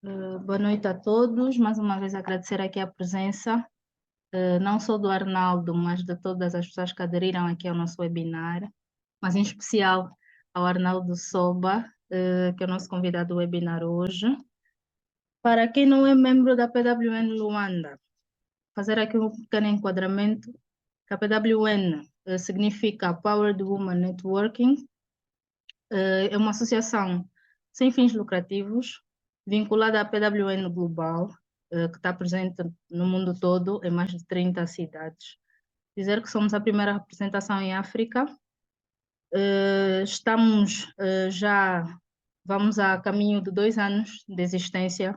Boa noite a todos. Mais uma vez agradecer aqui a presença, não só do Arnaldo, mas de todas as pessoas que aderiram aqui ao nosso webinar, mas em especial ao Arnaldo Soba, que é o nosso convidado do webinar hoje. Para quem não é membro da PWN Luanda, fazer aqui um pequeno enquadramento, que a PWN significa Powered Woman Networking, é uma associação sem fins lucrativos, vinculada à PWN Global, que está presente no mundo todo, em mais de 30 cidades. Dizer que somos a primeira representação em África. Estamos vamos a caminho de 2 anos de existência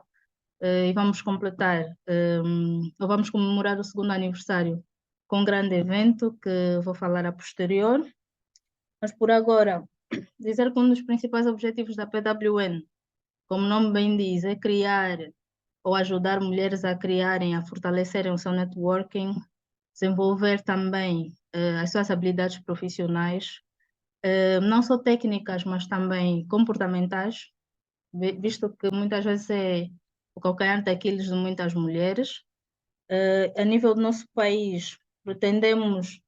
e vamos completar, ou vamos comemorar o segundo aniversário com um grande evento que vou falar a posterior. Mas por agora, dizer que um dos principais objetivos da PWN, como o nome bem diz, é criar ou ajudar mulheres a criarem, a fortalecerem o seu networking, desenvolver também as suas habilidades profissionais, não só técnicas, mas também comportamentais, visto que muitas vezes é o calcanhar daqueles de muitas mulheres. A nível do nosso país, pretendemos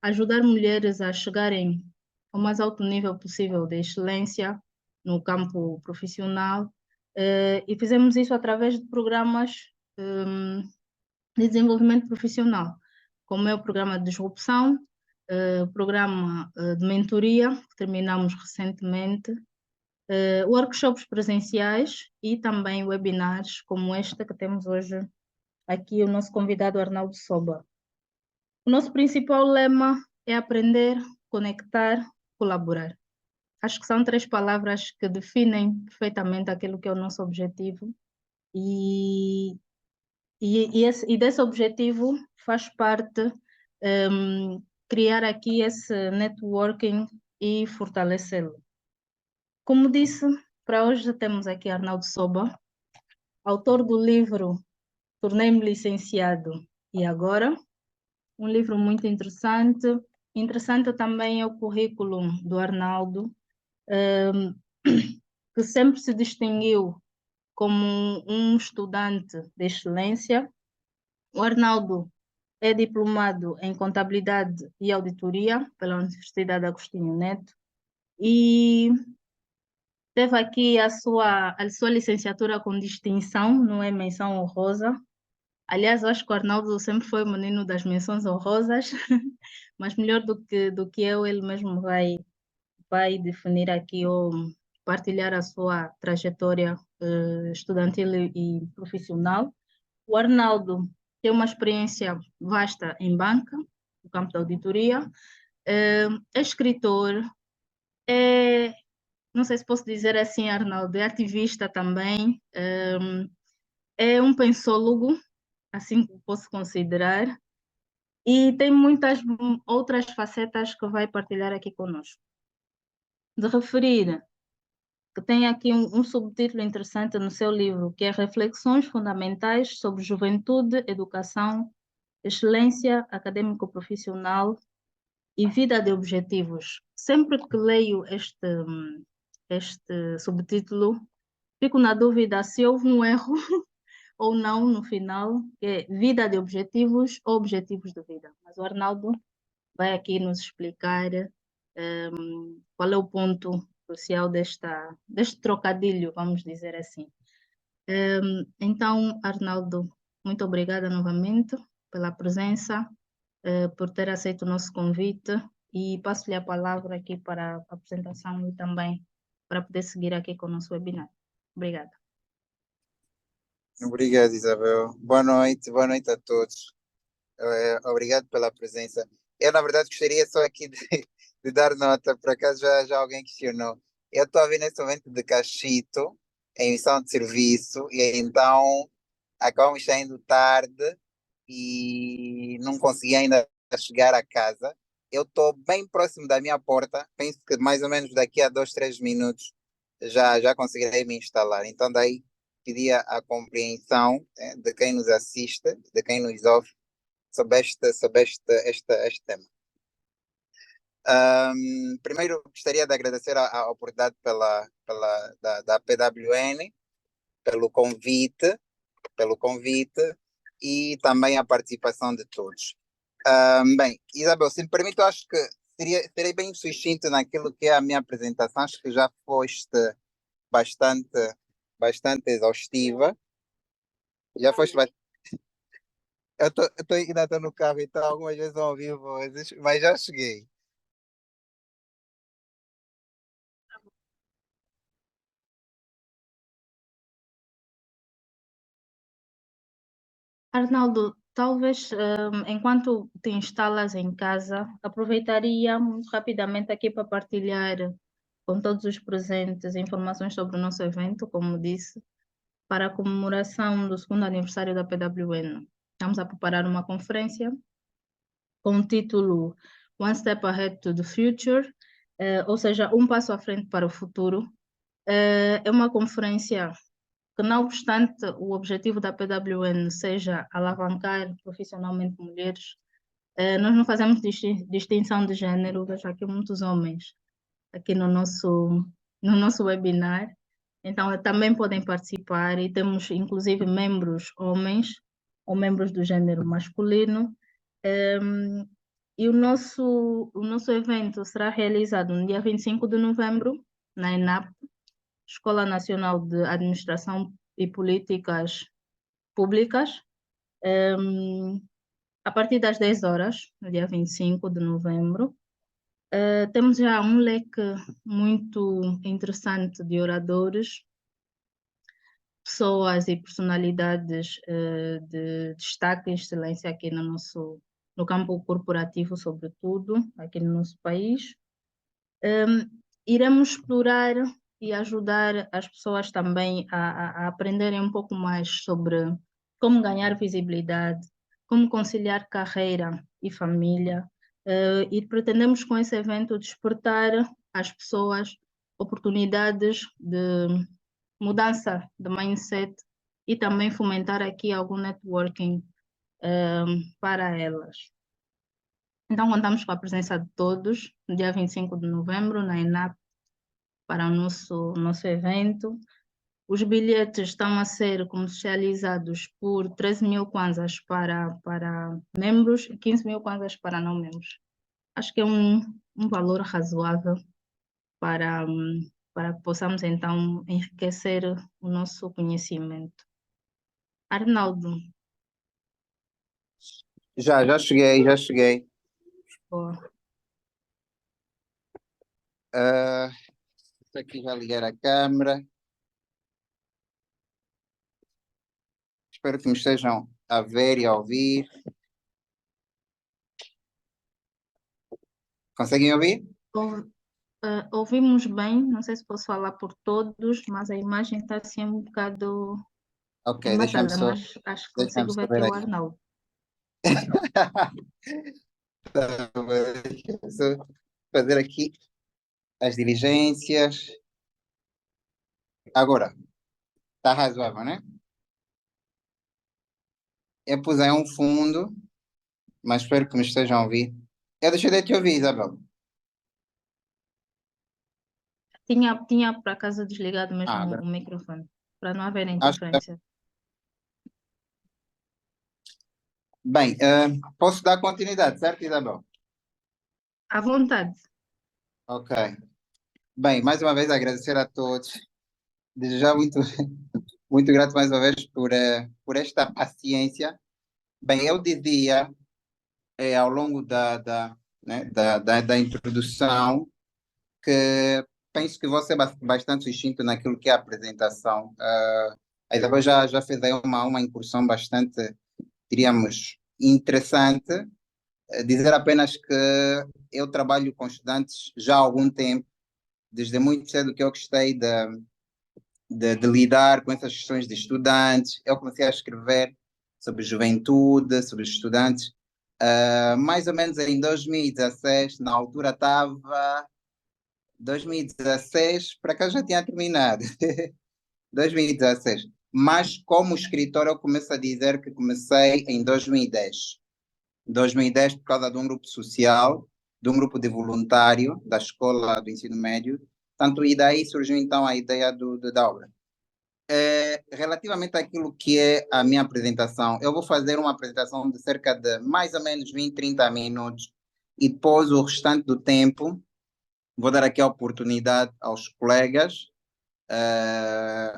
ajudar mulheres a chegarem ao mais alto nível possível de excelência no campo profissional, e fizemos isso através de programas de desenvolvimento profissional, como é o programa de disrupção, o programa de mentoria, que terminamos recentemente, workshops presenciais e também webinars como este que temos hoje aqui, o nosso convidado Arnaldo Soba. O nosso principal lema é aprender, conectar, colaborar. Acho que são 3 palavras que definem perfeitamente aquilo que é o nosso objetivo e, e desse objetivo faz parte criar aqui esse networking e fortalecê-lo. Como disse, para hoje temos aqui Arnaldo Soba, autor do livro Tornei-me Licenciado e Agora, um livro muito interessante. Interessante também é o currículo do Arnaldo, que sempre se distinguiu como um estudante de excelência. O Arnaldo é diplomado em Contabilidade e Auditoria pela Universidade Agostinho Neto e teve aqui a sua licenciatura com distinção, não é menção honrosa. Aliás, eu acho que o Arnaldo sempre foi o menino das menções honrosas, mas melhor do que eu, ele mesmo vai definir aqui ou partilhar a sua trajetória estudantil e profissional. O Arnaldo tem uma experiência vasta em banca, no campo da auditoria, é escritor, é, não sei se posso dizer assim, Arnaldo, é ativista também, é um pensólogo, assim que posso considerar, e tem muitas outras facetas que vai partilhar aqui conosco. De referir que tem aqui um subtítulo interessante no seu livro, que é Reflexões Fundamentais sobre Juventude, Educação, Excelência Acadêmico-Profissional e Vida de Objetivos. Sempre que leio este subtítulo, fico na dúvida se houve um erro ou não no final, que é Vida de Objetivos ou Objetivos de Vida. Mas o Arnaldo vai aqui nos explicar qual é o ponto crucial deste trocadilho, vamos dizer assim. Então, Arnaldo, muito obrigada novamente pela presença, por ter aceito o nosso convite e passo-lhe a palavra aqui para a apresentação e também para poder seguir aqui com o nosso webinar. Obrigada. Obrigado, Isabel. Boa noite a todos. Obrigado pela presença. Eu, na verdade, gostaria só aqui de dar nota, por acaso já alguém questionou. Eu estou a vir nesse momento de Cachito, em missão de serviço, e então acabamos saindo tarde e não consegui ainda chegar a casa. Eu estou bem próximo da minha porta, penso que mais ou menos daqui a 2, 3 minutos já conseguirei me instalar. Então, daí pedia a compreensão de quem nos assiste, de quem nos ouve, sobre este tema. Primeiro, gostaria de agradecer a oportunidade da PWN pelo convite e também a participação de todos. Bem, Isabel, se me permite, eu acho que serei bem sucinto naquilo que é a minha apresentação, acho que já foste bastante, bastante exaustiva. Já foste bastante. Ainda estou no carro, então algumas vezes vão ouvir vozes, mas já cheguei. Arnaldo, talvez enquanto te instalas em casa, aproveitaria muito rapidamente aqui para partilhar com todos os presentes informações sobre o nosso evento, como disse, para a comemoração do segundo aniversário da PWN. Estamos a preparar uma conferência com o título One Step Ahead to the Future, ou seja, um passo à frente para o futuro. É uma conferência que, não obstante o objetivo da PWN seja alavancar profissionalmente mulheres, nós não fazemos distinção de género. Vejo aqui muitos homens aqui no nosso webinar, então também podem participar e temos inclusive membros homens ou membros do género masculino. E o nosso evento será realizado no dia 25 de novembro, na ENAP, Escola Nacional de Administração e Políticas Públicas, a partir das 10 horas, no dia 25 de novembro. Temos já um leque muito interessante de oradores, pessoas e personalidades de destaque e excelência aqui no campo corporativo, sobretudo, aqui no nosso país. Iremos explorar e ajudar as pessoas também a aprenderem um pouco mais sobre como ganhar visibilidade, como conciliar carreira e família. E pretendemos com esse evento despertar às pessoas oportunidades de mudança de mindset e também fomentar aqui algum networking para elas. Então, contamos com a presença de todos no dia 25 de novembro, na ENAP, para o nosso evento. Os bilhetes estão a ser comercializados por 13.000 kwanzas para membros e 15.000 kwanzas para não membros. Acho que é um valor razoável para que possamos, então, enriquecer o nosso conhecimento. Arnaldo. Já cheguei. Boa. Aqui já ligar a câmera. Espero que me estejam a ver e a ouvir. Conseguem ouvir? Ouvimos bem, não sei se posso falar por todos, mas a imagem está assim um bocado Ok, deixa-me embaçada, só, mas acho que deixa-me consigo só ver ver que é o aqui. Arnaldo. Deixa-me só fazer aqui as diligências. Agora, está razoável, né? Eu pus aí um fundo, mas espero que me estejam a ouvir. Eu deixei de te ouvir, Isabel. Tinha por acaso desligado mesmo Agora. o microfone, para não haver Acho que... interferência. Bem, posso dar continuidade, certo, Isabel? À vontade. Ok. Bem, mais uma vez agradecer a todos. Desde já muito, muito grato mais uma vez por esta paciência. Bem, eu dizia ao longo né, da introdução que penso que vou ser bastante sucinto naquilo que é a apresentação. A Isabel já fez aí uma incursão bastante, diríamos, interessante. Dizer apenas que eu trabalho com estudantes já há algum tempo, desde muito cedo que eu gostei de lidar com essas questões de estudantes. Eu comecei a escrever sobre juventude, sobre estudantes, mais ou menos em 2016, na altura estava 2016, para cá já tinha terminado, 2016. Mas como escritor eu começo a dizer que comecei em 2010. 2010 por causa de um grupo social, de um grupo de voluntário da escola do ensino médio, tanto e daí surgiu então a ideia da obra. Relativamente àquilo que é a minha apresentação, eu vou fazer uma apresentação de cerca de mais ou menos 20, 30 minutos e depois o restante do tempo vou dar aqui a oportunidade aos colegas,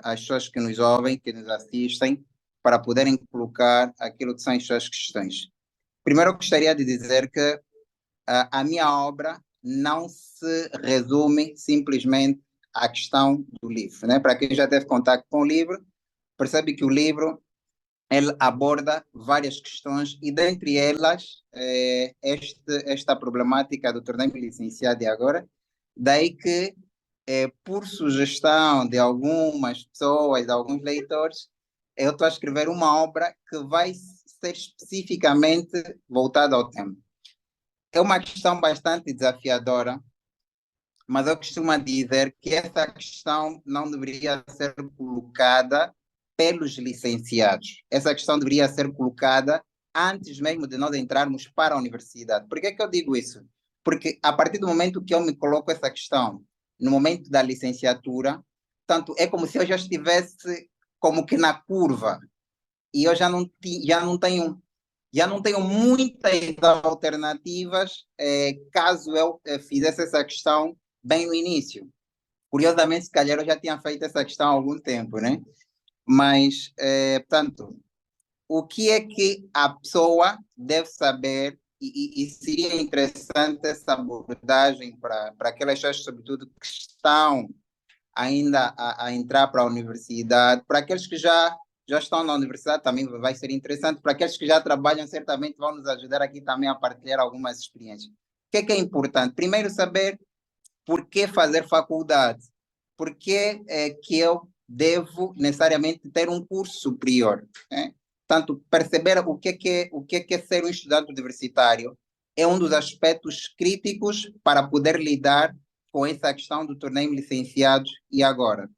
às pessoas que nos ouvem, que nos assistem, para poderem colocar aquilo que são as suas questões. Primeiro, eu gostaria de dizer que a minha obra não se resume simplesmente à questão do livro, né? Para quem já teve contato com o livro, percebe que o livro ele aborda várias questões e dentre elas esta problemática do torneio licenciado de agora, daí que por sugestão de algumas pessoas, de alguns leitores, eu estou a escrever uma obra que vai ser especificamente voltada ao tema. É uma questão bastante desafiadora, mas eu costumo dizer que essa questão não deveria ser colocada pelos licenciados. Essa questão deveria ser colocada antes mesmo de nós entrarmos para a universidade. Por que eu digo isso? Porque a partir do momento que eu me coloco essa questão, no momento da licenciatura, tanto é como se eu já estivesse como que na curva e eu já não tenho muitas alternativas caso eu fizesse essa questão bem no início. Curiosamente, se calhar eu já tinha feito essa questão há algum tempo, né? Mas, portanto, o que é que a pessoa deve saber e seria interessante essa abordagem para aquelas pessoas, sobretudo, que estão ainda a entrar para a universidade, para aqueles que já estão na universidade também vai ser interessante, para aqueles que já trabalham certamente vão nos ajudar aqui também a partilhar algumas experiências. O que é importante? Primeiro saber por que fazer faculdade, por que que eu devo necessariamente ter um curso superior, né? Tanto perceber o que é ser um estudante universitário é um dos aspectos críticos para poder lidar com essa questão do torneio licenciados e agora.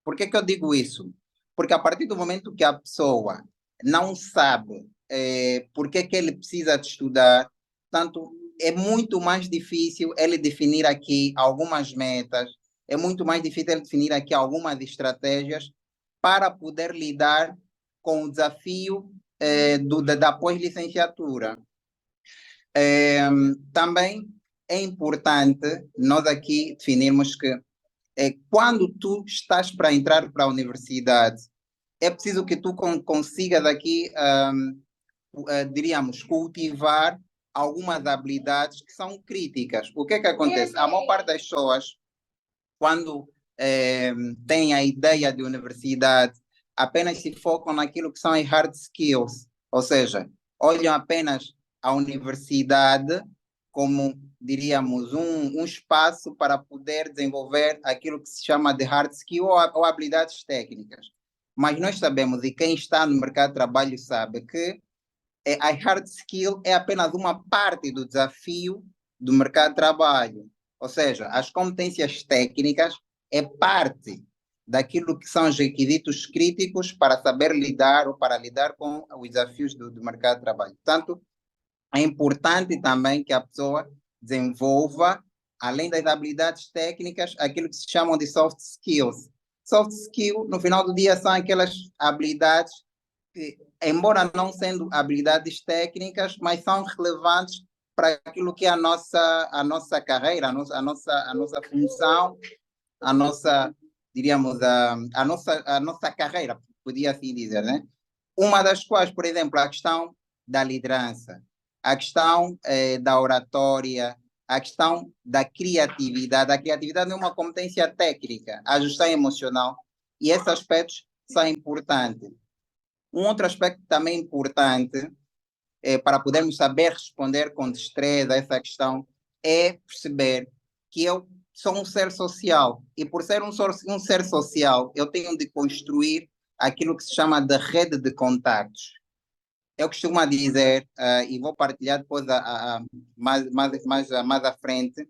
Por que eu digo isso? Porque a partir do momento que a pessoa não sabe por que ele precisa de estudar, tanto é muito mais difícil ele definir aqui algumas metas, é muito mais difícil ele definir aqui algumas estratégias para poder lidar com o desafio da pós-licenciatura. Também é importante nós aqui definirmos que quando tu estás para entrar para a universidade, é preciso que tu consigas aqui, diríamos, cultivar algumas habilidades que são críticas. O que é que acontece? A maior parte das pessoas, quando tem a ideia de universidade, apenas se focam naquilo que são as hard skills, ou seja, olham apenas a universidade como, diríamos, um espaço para poder desenvolver aquilo que se chama de hard skill ou habilidades técnicas. Mas nós sabemos, e quem está no mercado de trabalho sabe, que a hard skill é apenas uma parte do desafio do mercado de trabalho. Ou seja, as competências técnicas é parte daquilo que são os requisitos críticos para saber lidar ou para lidar com os desafios do mercado de trabalho. Portanto, é importante também que a pessoa desenvolva, além das habilidades técnicas, aquilo que se chamam de soft skills. Soft skill, no final do dia, são aquelas habilidades que, embora não sendo habilidades técnicas, mas são relevantes para aquilo que é a nossa carreira, a nossa função, a nossa, diríamos, a nossa carreira, podia assim dizer, né? Uma das quais, por exemplo, a questão da liderança, a questão da oratória, a questão da criatividade. A criatividade é uma competência técnica, a gestão emocional, e esses aspectos são importantes. Um outro aspecto também importante para podermos saber responder com destreza a essa questão é perceber que eu sou um ser social e por ser um ser social eu tenho de construir aquilo que se chama de rede de contactos. Eu costumo dizer, e vou partilhar depois mais à frente,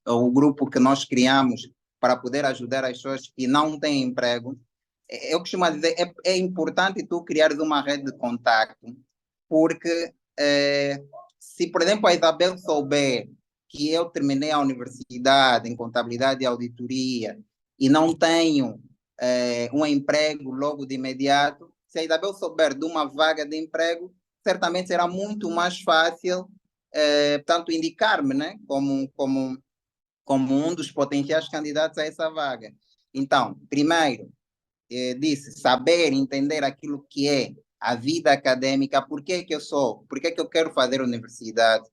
o grupo que nós criamos para poder ajudar as pessoas que não têm emprego. Eu costumo dizer, é importante tu criares uma rede de contacto, porque se, por exemplo, a Isabel souber que eu terminei a universidade em contabilidade e auditoria e não tenho um emprego logo de imediato. Se a Isabel souber de uma vaga de emprego, certamente será muito mais fácil, portanto, indicar-me, né, como um dos potenciais candidatos a essa vaga. Então, primeiro, disse saber, entender aquilo que é a vida acadêmica, por que que eu quero fazer universidade.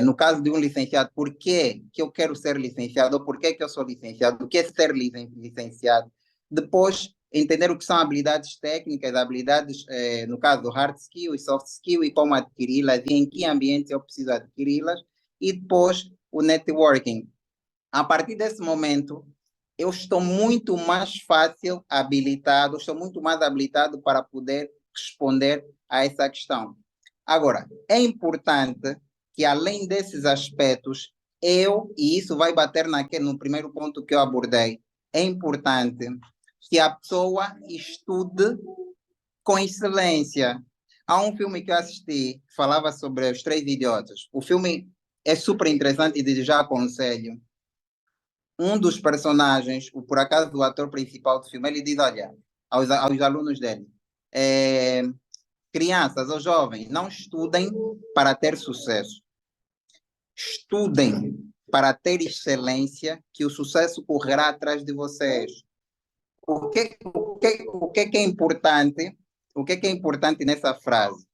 No caso de um licenciado, por que eu quero ser licenciado, ou por que eu sou licenciado, o que é ser licenciado. Depois, entender o que são habilidades técnicas, habilidades, no caso do hard skill e soft skill, e como adquiri-las, e em que ambiente eu preciso adquiri-las. E depois, o networking. A partir desse momento, eu estou muito mais fácil habilitado, estou muito mais habilitado para poder responder a essa questão. Agora, é importante que, além desses aspectos, e isso vai bater no primeiro ponto que eu abordei, é importante que a pessoa estude com excelência. Há um filme que eu assisti que falava sobre os Três Idiotas. O filme é super interessante e desde já aconselho. Um dos personagens, por acaso o ator principal do filme, ele diz, olha, aos alunos dele, crianças ou jovens, não estudem para ter sucesso. Estudem para ter excelência, que o sucesso correrá atrás de vocês. O que é importante? O que é importante nessa frase?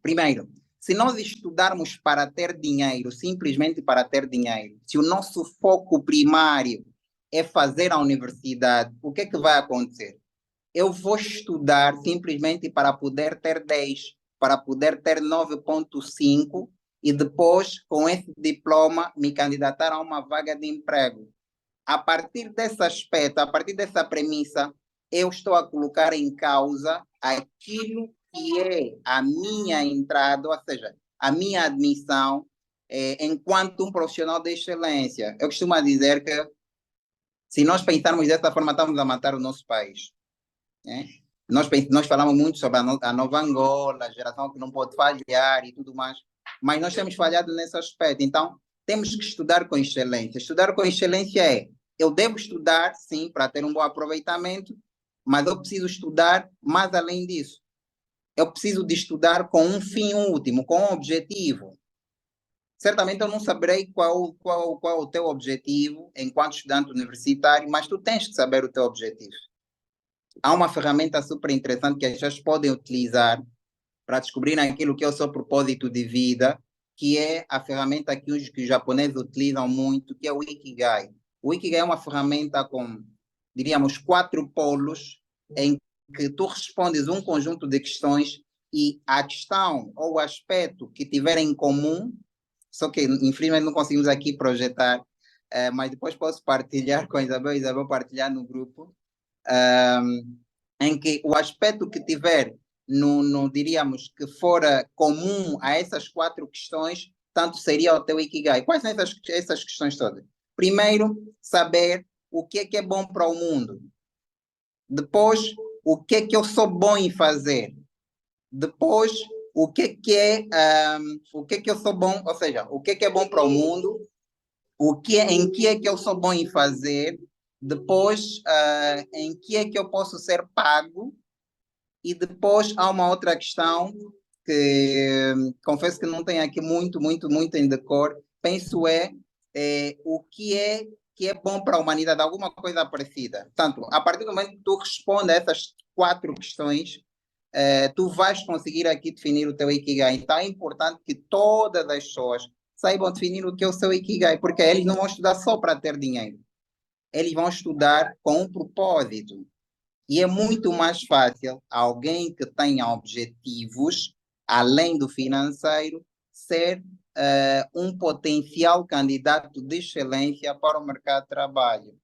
Primeiro, se nós estudarmos para ter dinheiro, simplesmente para ter dinheiro, se o nosso foco primário é fazer a universidade, o que é que vai acontecer? Eu vou estudar simplesmente para poder ter 10, para poder ter 9,5 e depois, com esse diploma, me candidatar a uma vaga de emprego. A partir desse aspecto, a partir dessa premissa, eu estou a colocar em causa aquilo que é a minha entrada, ou seja, a minha admissão enquanto um profissional de excelência. Eu costumo dizer que, se nós pensarmos dessa forma, estamos a matar o nosso país. Né? Nós falamos muito sobre a nova Angola, a geração que não pode falhar e tudo mais, mas nós temos falhado nesse aspecto. Então, temos que estudar com excelência. Estudar com excelência eu devo estudar, sim, para ter um bom aproveitamento, mas eu preciso estudar mais além disso. Eu preciso de estudar com um fim último, com um objetivo. Certamente eu não saberei qual o teu objetivo enquanto estudante universitário, mas tu tens que saber o teu objetivo. Há uma ferramenta super interessante que as pessoas podem utilizar para descobrir aquilo que é o seu propósito de vida, que é a ferramenta que os japoneses utilizam muito, que é o Ikigai. O Ikigai é uma ferramenta com, diríamos, 4 polos, em que tu respondes um conjunto de questões e a questão ou o aspecto que tiver em comum, só que infelizmente não conseguimos aqui projetar, mas depois posso partilhar com a Isabel partilhar no grupo, em que o aspecto que tiver, diríamos, que fora comum a essas 4 questões, tanto seria o teu Ikigai. Quais são essas questões todas? Primeiro, saber o que é bom para o mundo. Depois, o que eu sou bom em fazer. Depois, o que eu sou bom, ou seja, o que é bom para o mundo, em que é que eu sou bom em fazer. Depois, em que é que eu posso ser pago. E depois há uma outra questão que confesso que não tenho aqui muito em decor. Penso o que é bom para a humanidade, alguma coisa parecida. Portanto, a partir do momento que tu respondes a essas 4 questões, tu vais conseguir aqui definir o teu Ikigai. Então é importante que todas as pessoas saibam definir o que é o seu Ikigai, porque eles não vão estudar só para ter dinheiro. Eles vão estudar com um propósito. E é muito mais fácil alguém que tenha objetivos, além do financeiro, ser um potencial candidato de excelência para o mercado de trabalho.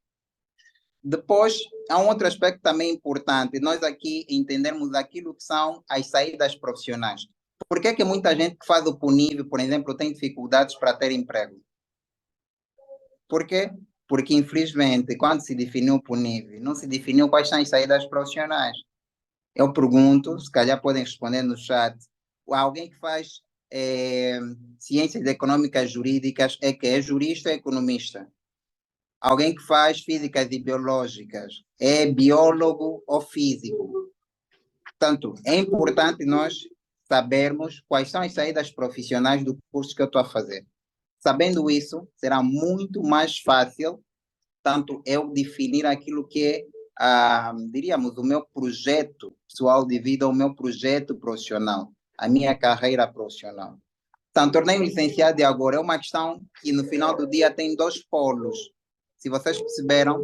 Depois, há um outro aspecto também importante, nós aqui entendermos aquilo que são as saídas profissionais. Por que muita gente que faz o PUNIV, por exemplo, tem dificuldades para ter emprego? Por quê? Porque, infelizmente, quando se definiu o PUNIV, não se definiu quais são as saídas profissionais. Eu pergunto, se calhar podem responder no chat, alguém que faz ciências econômicas jurídicas é jurista ou economista? alguém que faz físicas e biológicas, é biólogo ou físico. Portanto, é importante nós sabermos quais são as saídas profissionais do curso que eu estou a fazer. Sabendo isso, será muito mais fácil, tanto eu definir aquilo que é, diríamos, o meu projeto pessoal de vida, o meu projeto profissional, a minha carreira profissional. Então, tornei-me licenciado de agora. É uma questão que no final do dia tem dois polos. Se vocês perceberam,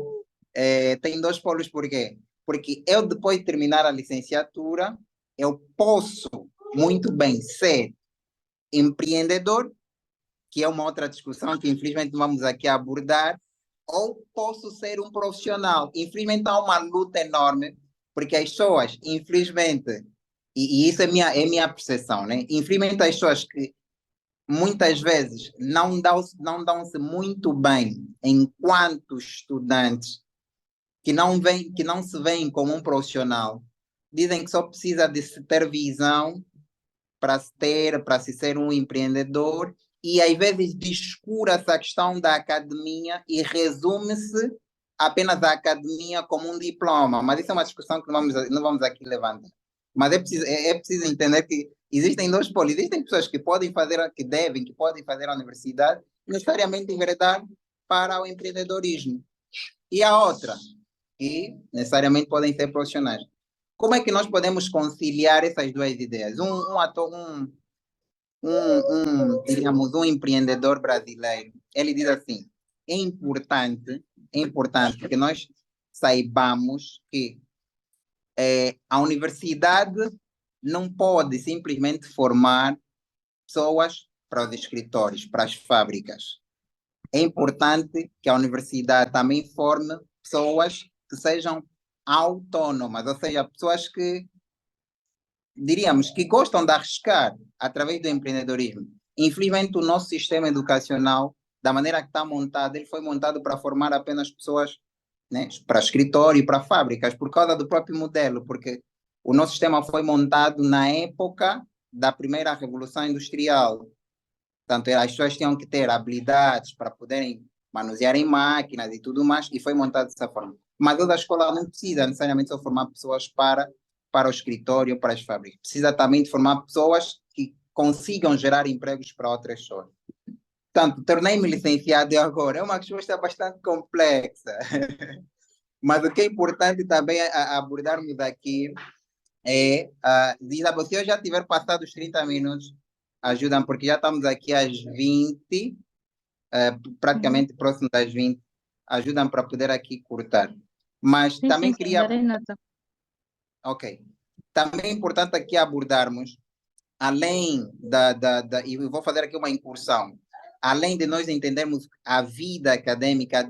tem dois polos por quê? Porque eu, depois de terminar a licenciatura, eu posso muito bem ser empreendedor, que é uma outra discussão que infelizmente vamos aqui abordar, ou posso ser um profissional. Infelizmente há uma luta enorme, porque as pessoas, infelizmente, e isso é minha percepção, né? Infelizmente as pessoas que muitas vezes não dão-se muito bem enquanto estudantes, que não se veem como um profissional, dizem que só precisa de se ter visão para se ser um empreendedor, e às vezes descura-se a questão da academia e resume-se apenas a academia como um diploma. Mas isso é uma discussão que não vamos aqui levantar. Mas é preciso entender que existem dois polos. Existem pessoas que podem fazer, que podem fazer a universidade, necessariamente enveredar para o empreendedorismo. E a outra, que necessariamente podem ser profissionais. Como é que nós podemos conciliar essas duas ideias? Diríamos, um empreendedor brasileiro, ele diz assim, é importante que nós saibamos que a universidade não pode simplesmente formar pessoas para os escritórios, para as fábricas. É importante que a universidade também forme pessoas que sejam autônomas, ou seja, pessoas que, diríamos, que gostam de arriscar através do empreendedorismo. Infelizmente, o nosso sistema educacional, da maneira que está montado, ele foi montado para formar apenas pessoas, né, para escritório e para fábricas, por causa do próprio modelo, porque o nosso sistema foi montado na época da primeira revolução industrial. Portanto, as pessoas tinham que ter habilidades para poderem manusear em máquinas e tudo mais, e foi montado dessa forma. Mas toda a escola não precisa necessariamente só formar pessoas para o escritório, para as fábricas. Precisa também de formar pessoas que consigam gerar empregos para outras pessoas. Portanto, tornei-me licenciado agora. É uma resposta bastante complexa. Mas o que é importante também abordarmos aqui é, Isabel, se eu já tiver passado os 30 minutos, ajudam, porque já estamos aqui às 20, praticamente próximo das 20, ajudam para poder aqui cortar. Mas Sim, também sim, sim, queria... darei nota. Ok. Também é importante aqui abordarmos, além e eu vou fazer aqui uma incursão, além de nós entendermos a vida acadêmica,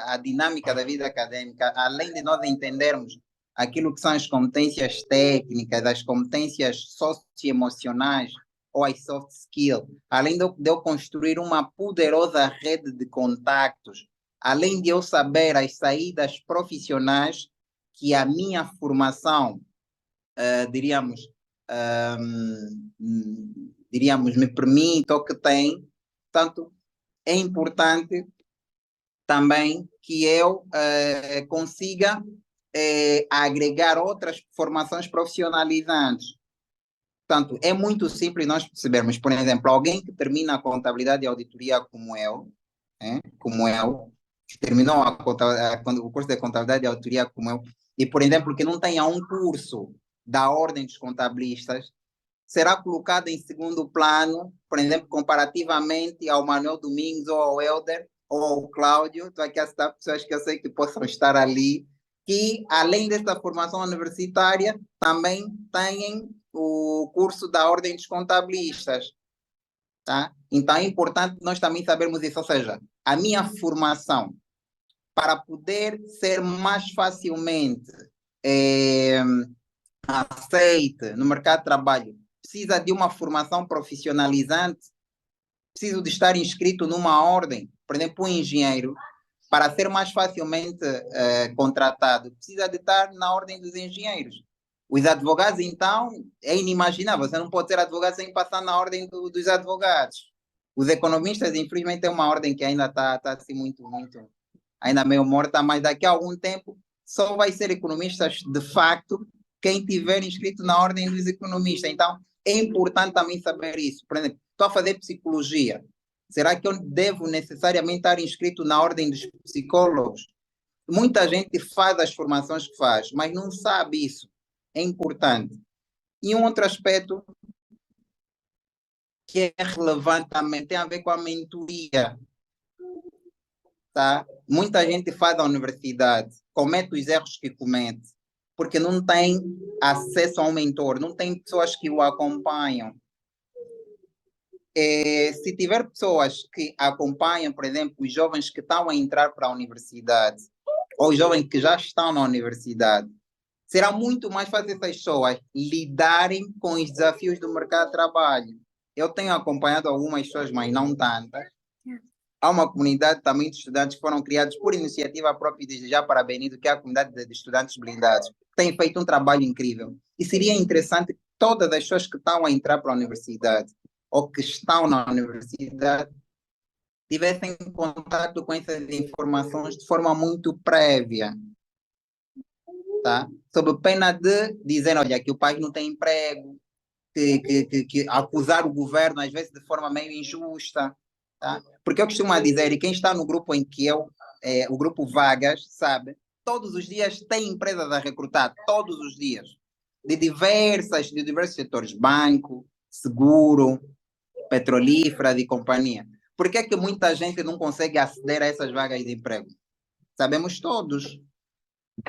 a dinâmica da vida acadêmica, além de nós entendermos aquilo que são as competências técnicas, as competências socioemocionais ou as soft skills, além de eu construir uma poderosa rede de contactos, além de eu saber as saídas profissionais que a minha formação, diríamos, diríamos, me permite ou que tem. Portanto, é importante também que eu consiga agregar outras formações profissionalizantes. Portanto, é muito simples nós percebermos, por exemplo, alguém que termina a contabilidade e auditoria como eu, que terminou o curso de contabilidade e auditoria como eu, e, por exemplo, que não tenha um curso da Ordem dos Contabilistas, será colocado em segundo plano, por exemplo, comparativamente ao Manuel Domingos ou ao Helder ou ao Cláudio. Estou aqui a citar pessoas que eu sei que possam estar ali, que além dessa formação universitária, também têm o curso da Ordem dos Contabilistas. Tá? Então é importante nós também sabermos isso, ou seja, a minha formação para poder ser mais facilmente aceite no mercado de trabalho, precisa de uma formação profissionalizante, preciso de estar inscrito numa ordem, por exemplo, um engenheiro, para ser mais facilmente contratado, precisa de estar na ordem dos engenheiros. Os advogados, então, é inimaginável, você não pode ser advogado sem passar na ordem dos advogados. Os economistas, infelizmente, é uma ordem que ainda está assim muito, muito. ainda meio morta, mas daqui a algum tempo só vai ser economistas de facto quem tiver inscrito na ordem dos economistas. Então, é importante também saber isso. Por exemplo, estou a fazer psicologia. Será que eu devo necessariamente estar inscrito na ordem dos psicólogos? Muita gente faz as formações que faz, mas não sabe isso. É importante. E um outro aspecto que é relevante também tem a ver com a mentoria. Tá? Muita gente faz a universidade, comete os erros que comete, porque não tem acesso a um mentor, não tem pessoas que o acompanham. Se tiver pessoas que acompanham, por exemplo, os jovens que estão a entrar para a universidade, ou os jovens que já estão na universidade, será muito mais fácil essas pessoas lidarem com os desafios do mercado de trabalho. Eu tenho acompanhado algumas pessoas, mas não tantas. Há uma comunidade também de estudantes que foram criados por iniciativa própria, e desde já parabenizo, que é a comunidade de estudantes blindados. Tem feito um trabalho incrível. E seria interessante que todas as pessoas que estão a entrar para a universidade ou que estão na universidade tivessem contato com essas informações de forma muito prévia, tá? Sob pena de dizer, olha, que o país não tem emprego, que acusar o governo, às vezes de forma meio injusta, tá? Porque eu costumo dizer, e quem está no grupo em que eu, o grupo Vagas, sabe, todos os dias tem empresas a recrutar, todos os dias, de diversos setores, banco, seguro, petrolífera e companhia. Por que é que muita gente não consegue aceder a essas vagas de emprego? Sabemos todos,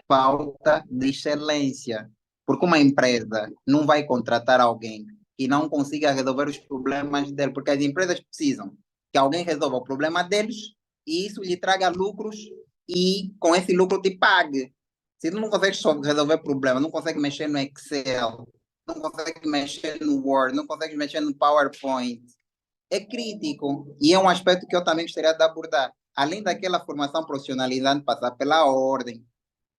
falta de excelência. Porque uma empresa não vai contratar alguém que não consiga resolver os problemas dele, porque as empresas precisam que alguém resolva o problema deles e isso lhe traga lucros e com esse lucro te pague. Se tu não consegue só resolver problema, não consegue mexer no Excel, não consegue mexer no Word, não consegue mexer no PowerPoint, é crítico e é um aspecto que eu também gostaria de abordar. Além daquela formação profissionalizante, passar pela ordem,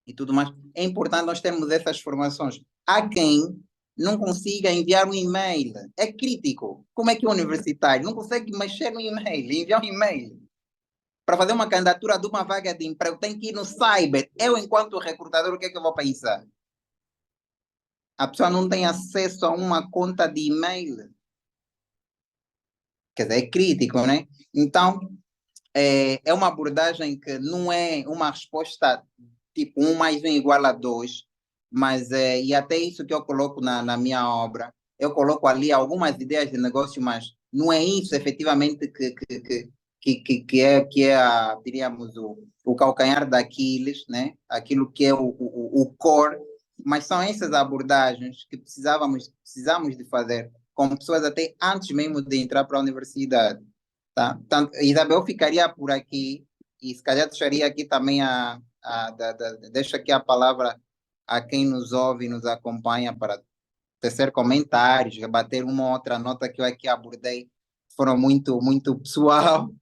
e tudo mais, é importante nós termos essas formações. Há quem não consiga enviar um e-mail. É crítico. Como é que o universitário não consegue mexer no e-mail, enviar um e-mail? Para fazer uma candidatura de uma vaga de emprego, tem que ir no cyber. Eu, enquanto recrutador, o que é que eu vou pensar? A pessoa não tem acesso a uma conta de e-mail. Quer dizer, é crítico, né? Então, é uma abordagem que não é uma resposta tipo 1 mais 1 igual a 2, mas e até isso que eu coloco na minha obra, eu coloco ali algumas ideias de negócio, mas não é isso efetivamente que é diríamos, o calcanhar daqueles, né? Aquilo que é o core, mas são essas abordagens que precisamos de fazer com pessoas até antes mesmo de entrar para a universidade. Tá? Portanto, Isabel ficaria por aqui e se calhar deixaria aqui também deixo aqui a palavra a quem nos ouve e nos acompanha para tecer comentários, rebater uma ou outra nota que eu aqui abordei, foram muito pessoal,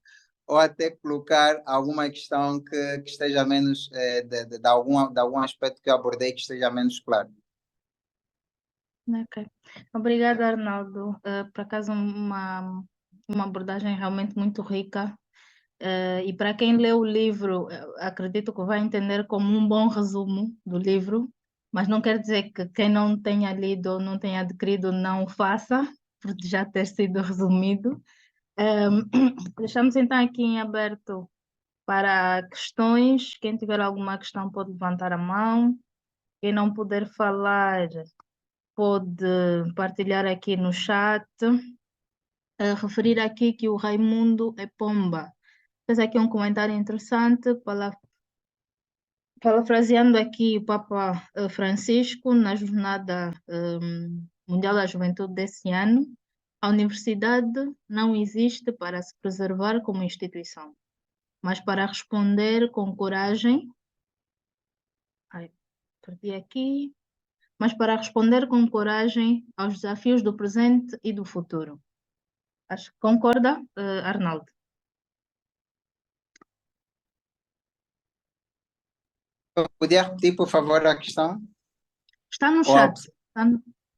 ou até colocar alguma questão que esteja menos, de algum aspecto que eu abordei que esteja menos claro. Ok. Obrigada, Arnaldo. Por acaso, uma abordagem realmente muito rica. E para quem lê o livro, acredito que vai entender como um bom resumo do livro, mas não quer dizer que quem não tenha lido ou não tenha adquirido não o faça, por já ter sido resumido. Deixamos então aqui em aberto para questões. Quem tiver alguma questão pode levantar a mão. Quem não puder falar pode partilhar aqui no chat. Referir aqui que o Raimundo é pomba. Fez aqui um comentário interessante, parafraseando aqui o Papa Francisco na Jornada Mundial da Juventude desse ano. A universidade não existe para se preservar como instituição, mas para responder com coragem. Ai, perdi aqui. Mas para responder com coragem aos desafios do presente e do futuro. Acho que concorda, Arnaldo? Podia repetir, por favor, a questão? Está no Ou chat.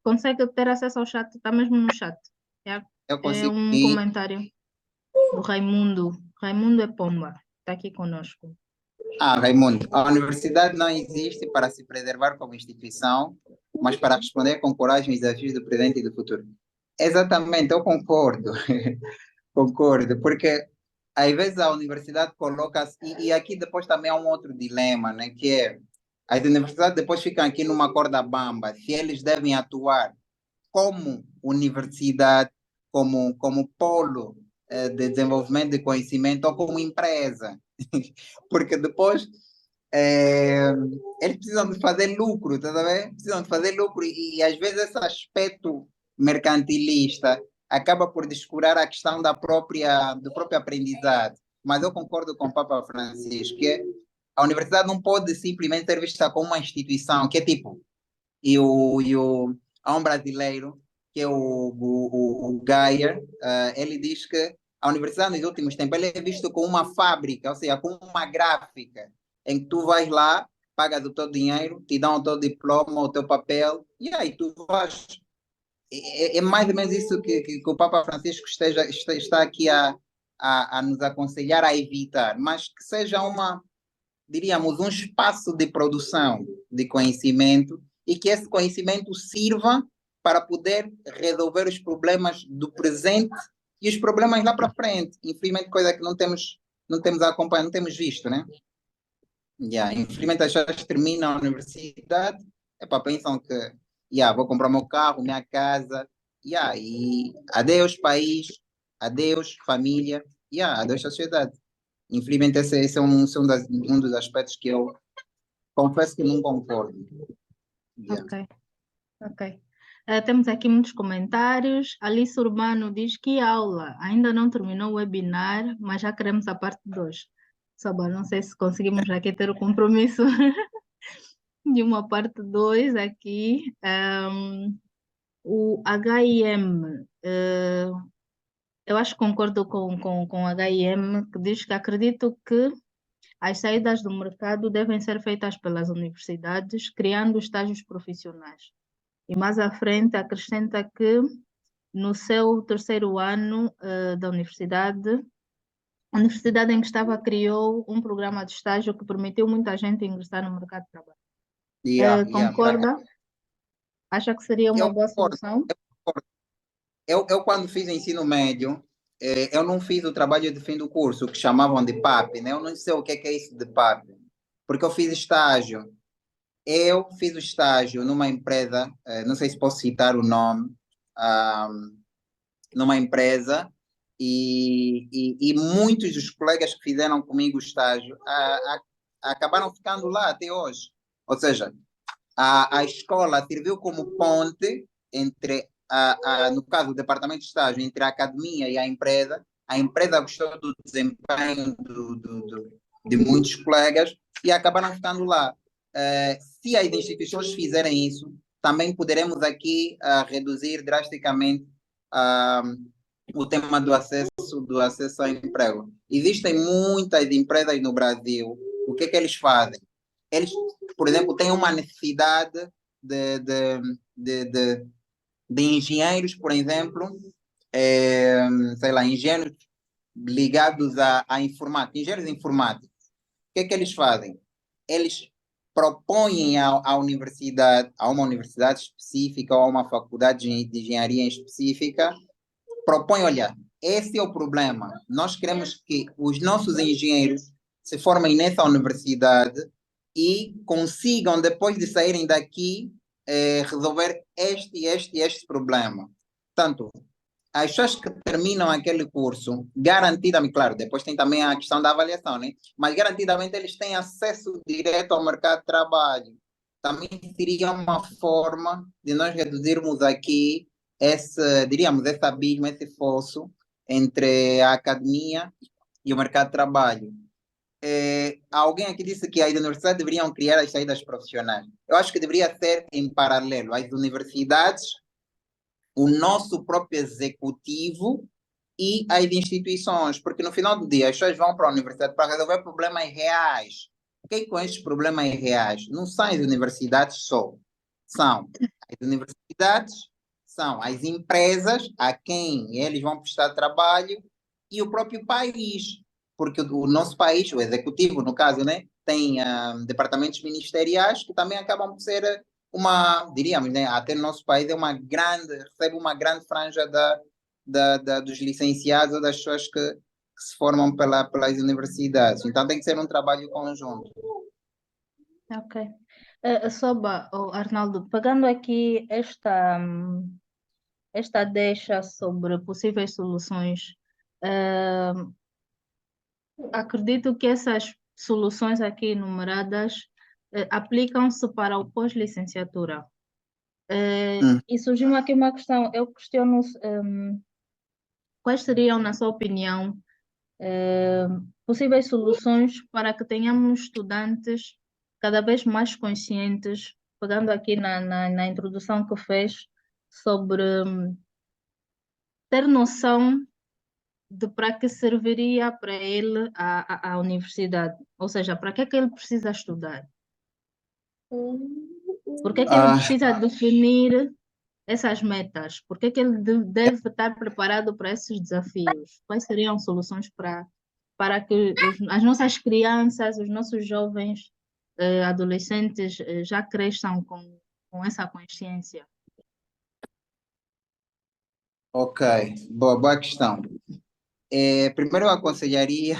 Consegue ter acesso ao chat? Está mesmo no chat. eu É consigo um ir? comentário do Raimundo. Raimundo é pomba. Está aqui conosco. Raimundo, a universidade não existe para se preservar como instituição, mas para responder com coragem aos desafios do presente e do futuro. Exatamente, eu concordo, concordo, porque às vezes a universidade coloca, e aqui depois também há um outro dilema, né, que é, as universidades depois ficam aqui numa corda bamba, se eles devem atuar como universidade, como polo de desenvolvimento de conhecimento ou como empresa, porque depois é, eles precisam de fazer lucro, tá vendo? Precisam de fazer lucro e às vezes esse aspecto mercantilista acaba por descurar a questão do próprio aprendizado. Mas eu concordo com o Papa Francisco que a universidade não pode simplesmente ser vista como uma instituição, que é tipo, há um brasileiro, que é o Geyer, ele diz que a universidade nos últimos tempos ele é visto como uma fábrica, ou seja, como uma gráfica, em que tu vais lá, pagas o teu dinheiro, te dão o teu diploma, o teu papel, e aí tu vais. É mais ou menos isso que o Papa Francisco está aqui a nos aconselhar a evitar, mas que seja diríamos, um espaço de produção de conhecimento e que esse conhecimento sirva para poder resolver os problemas do presente e os problemas lá para frente. Infelizmente, coisa que não temos acompanhado, não temos visto, né? Infelizmente, as pessoas terminam a universidade, pensam que vou comprar meu carro, minha casa, e adeus país, adeus família, adeus sociedade. Infelizmente, esse é um dos aspectos que eu confesso que não concordo. Yeah. Ok, ok. Temos aqui muitos comentários. Alice Urbano diz que aula. Ainda não terminou o webinar, mas já queremos a parte 2. Soba, não sei se conseguimos aqui ter o compromisso de uma parte 2 aqui. O HIM, eu acho que concordo com o HIM, que diz que acredito que as saídas do mercado devem ser feitas pelas universidades, criando estágios profissionais. E mais à frente acrescenta que no seu terceiro ano da universidade, a universidade em que estava criou um programa de estágio que permitiu muita gente ingressar no mercado de trabalho. Concorda? Acha que seria uma Eu boa concordo. solução? Eu, quando fiz o ensino médio, eu não fiz o trabalho de fim do curso, que chamavam de PAP, né? Eu não sei o que é isso de PAP, porque eu fiz estágio. Eu fiz o estágio numa empresa, não sei se posso citar o nome, ah, numa empresa, e muitos dos colegas que fizeram comigo o estágio acabaram ficando lá até hoje. Ou seja, a escola serviu como ponte entre, no caso, o departamento de estágio, entre a academia e a empresa. A empresa gostou do desempenho de muitos colegas e acabaram ficando lá. Se as instituições fizerem isso, também poderemos aqui reduzir drasticamente o tema do acesso ao emprego. Existem muitas empresas no Brasil. O que eles fazem? Eles, por exemplo, têm uma necessidade de, de, de, de, de engenheiros, por exemplo, sei lá, engenheiros ligados à informática, engenheiros informáticos. O que eles fazem? Eles propõem à universidade, a uma universidade específica ou a uma faculdade de engenharia específica, propõe, olha, esse é o problema. Nós queremos que os nossos engenheiros se formem nessa universidade e consigam, depois de saírem daqui, resolver este problema. Portanto, as pessoas que terminam aquele curso, garantidamente, claro, depois tem também a questão da avaliação, né? Mas garantidamente eles têm acesso direto ao mercado de trabalho. Também seria uma forma de nós reduzirmos aqui diríamos, esse abismo, esse fosso entre a academia e o mercado de trabalho. Alguém aqui disse que as universidades deveriam criar as saídas profissionais. Eu acho que deveria ser em paralelo. As universidades, o nosso próprio executivo e as instituições, porque no final do dia as pessoas vão para a universidade para resolver problemas reais. O que é com estes problemas reais? Não são as universidades só, são as universidades, são as empresas a quem eles vão prestar trabalho e o próprio país, porque o nosso país, o executivo, no caso, né, tem departamentos ministeriais que também acabam por ser diríamos, né, até no nosso país recebe uma grande franja dos licenciados ou das pessoas que se formam pelas universidades. Então tem que ser um trabalho conjunto. Ok. Soba, Arnaldo, pegando aqui esta deixa sobre possíveis soluções, acredito que essas soluções aqui enumeradas aplicam-se para o pós-licenciatura. E surgiu aqui uma questão, eu questiono quais seriam, na sua opinião, possíveis soluções para que tenhamos estudantes cada vez mais conscientes, pegando aqui na introdução que fez, sobre ter noção de para que serviria para ele a universidade, ou seja, para que é que ele precisa estudar, por que é que ele precisa definir essas metas, por que é que ele deve estar preparado para esses desafios, quais seriam soluções para que as nossas crianças, os nossos jovens, adolescentes, já cresçam com essa consciência. Ok, boa questão. Primeiro eu aconselharia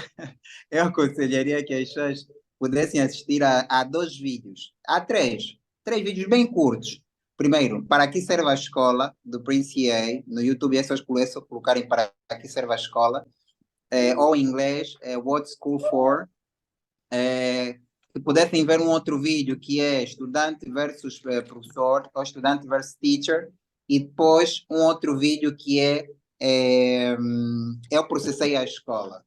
que as pessoas pudessem assistir a dois vídeos, a três vídeos bem curtos. Primeiro, para que serve a escola, do Prince A, no YouTube, essas pessoas colocarem para que serve a escola, ou em inglês, What School For. Se pudessem ver um outro vídeo que é estudante versus professor, ou estudante versus teacher, e depois um outro vídeo que eu processei a escola.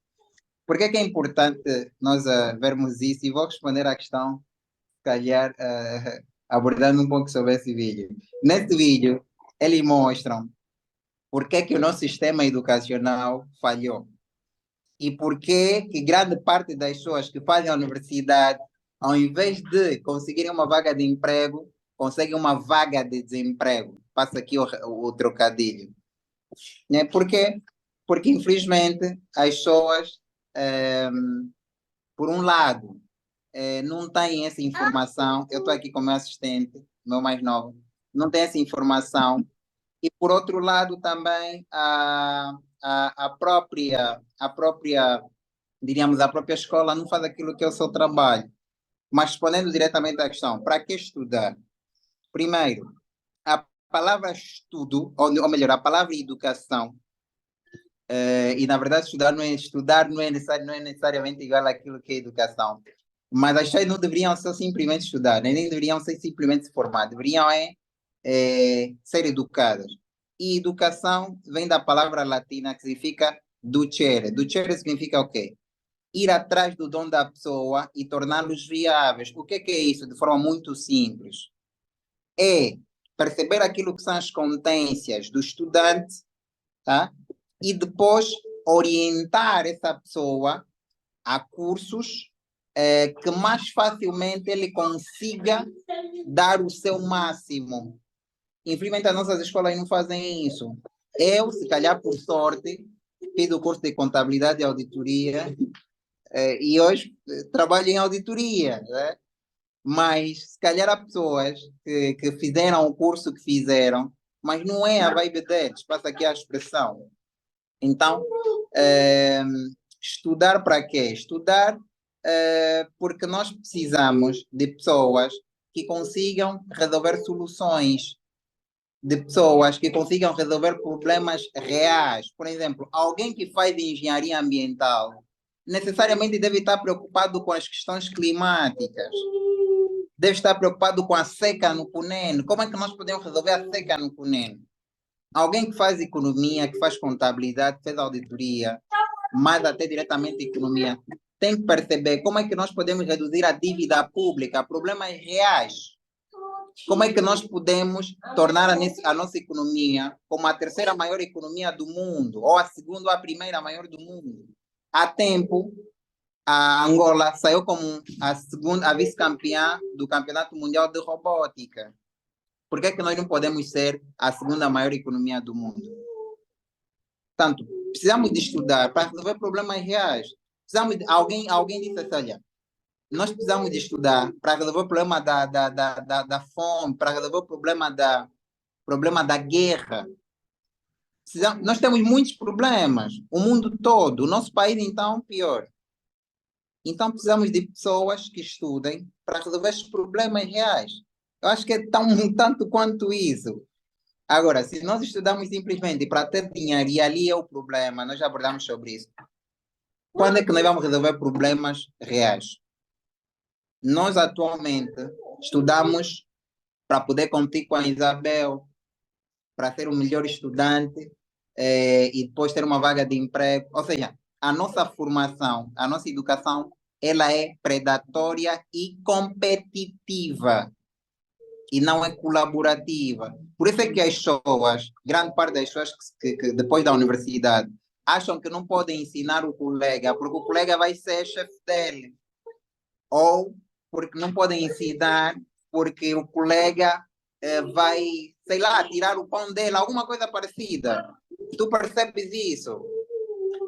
Por que é importante nós vermos isso? E vou responder à questão, se calhar, abordando um pouco sobre esse vídeo. Nesse vídeo, eles mostram por que o nosso sistema educacional falhou e por que grande parte das pessoas que fazem a universidade, ao invés de conseguirem uma vaga de emprego, conseguem uma vaga de desemprego. Passa aqui o trocadilho. Né? Por quê? Porque, infelizmente, as pessoas, por um lado, não têm essa informação. Eu estou aqui com meu assistente, meu mais novo, não tem essa informação. E, por outro lado, também diríamos, a própria escola não faz aquilo que é o seu trabalho. Mas respondendo diretamente à questão, para que estudar? Primeiro, a palavra estudo, ou melhor, a palavra educação, e na verdade estudar não é necessariamente igual àquilo que é educação. Mas as pessoas não deveriam só simplesmente estudar, nem deveriam ser simplesmente se formar, deveriam ser educadas. E educação vem da palavra latina que significa ducere. Ducere significa o quê? Ir atrás do dom da pessoa e torná-los viáveis. O que é isso? De forma muito simples. É perceber aquilo que são as competências do estudante, tá? E depois orientar essa pessoa a cursos que mais facilmente ele consiga dar o seu máximo. Infelizmente, as nossas escolas não fazem isso. Eu, se calhar por sorte, fiz o curso de contabilidade e auditoria e hoje trabalho em auditoria, né? Mas se calhar há pessoas que fizeram o curso que fizeram, mas não é a vibe deles, passa aqui a expressão. Então, estudar para quê? Estudar porque nós precisamos de pessoas que consigam resolver soluções, de pessoas que consigam resolver problemas reais. Por exemplo, alguém que faz engenharia ambiental necessariamente deve estar preocupado com as questões climáticas, deve estar preocupado com a seca no Cunene. Como é que nós podemos resolver a seca no Cunene? Alguém que faz economia, que faz contabilidade, que faz auditoria, mas até diretamente economia, tem que perceber como é que nós podemos reduzir a dívida pública, problemas reais. Como é que nós podemos tornar a nossa economia como a terceira maior economia do mundo, ou a segunda ou a primeira maior do mundo? Há tempo, a Angola saiu como a vice-campeã do Campeonato Mundial de Robótica. Por que nós não podemos ser a segunda maior economia do mundo? Portanto, precisamos de estudar para resolver problemas reais. Alguém disse assim, olha, nós precisamos de estudar para resolver o problema da fome, para resolver o problema da guerra. Nós temos muitos problemas, o mundo todo, o nosso país então pior. Então precisamos de pessoas que estudem para resolver esses problemas reais. Eu acho que é tanto quanto isso. Agora, se nós estudamos simplesmente para ter dinheiro e ali é o problema, nós já abordamos sobre isso. Quando é que nós vamos resolver problemas reais? Nós atualmente estudamos para poder competir com a Isabel, para ser o melhor estudante e depois ter uma vaga de emprego. Ou seja, a nossa formação, a nossa educação, ela é predatória e competitiva e não é colaborativa. Por isso é que as pessoas, grande parte das pessoas que depois da universidade, acham que não podem ensinar o colega, porque o colega vai ser chefe dele. Ou porque não podem ensinar, porque o colega vai, sei lá, tirar o pão dele, alguma coisa parecida. Tu percebes isso?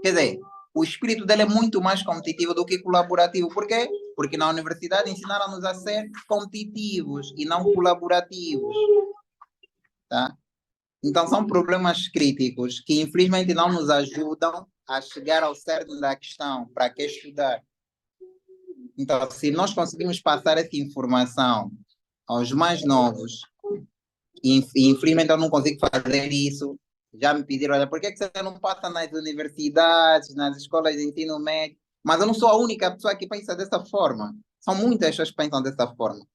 Quer dizer, o espírito dele é muito mais competitivo do que colaborativo. Por quê? Porque na universidade ensinaram-nos a ser competitivos e não colaborativos. Tá? Então são problemas críticos que infelizmente não nos ajudam a chegar ao cerne da questão, para que estudar. Então, se nós conseguimos passar essa informação aos mais novos, e infelizmente eu não consigo fazer isso, já me pediram, olha, por que você não passa nas universidades, nas escolas de ensino médio? Mas eu não sou a única pessoa que pensa dessa forma. São muitas pessoas que pensam dessa forma.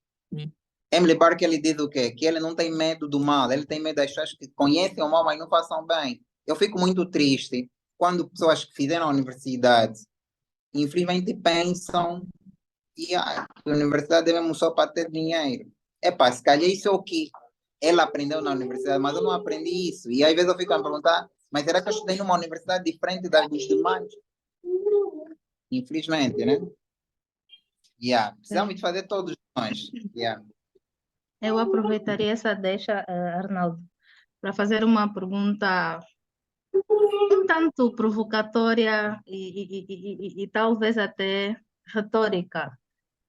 Emily Barker, ele diz o quê? Que ele não tem medo do mal, ele tem medo das pessoas que conhecem o mal, mas não façam bem. Eu fico muito triste quando pessoas que fizeram a universidade, infelizmente pensam que a universidade é mesmo só para ter dinheiro. Epá, se calhar isso é o que ela aprendeu na universidade, mas eu não aprendi isso. E às vezes eu fico a me perguntar, mas será que eu estudei numa universidade diferente das dos demais? Infelizmente, né? Yeah. Precisamos de fazer todos nós. Yeah. Eu aproveitaria essa deixa, Arnaldo, para fazer uma pergunta um tanto provocatória e talvez até retórica.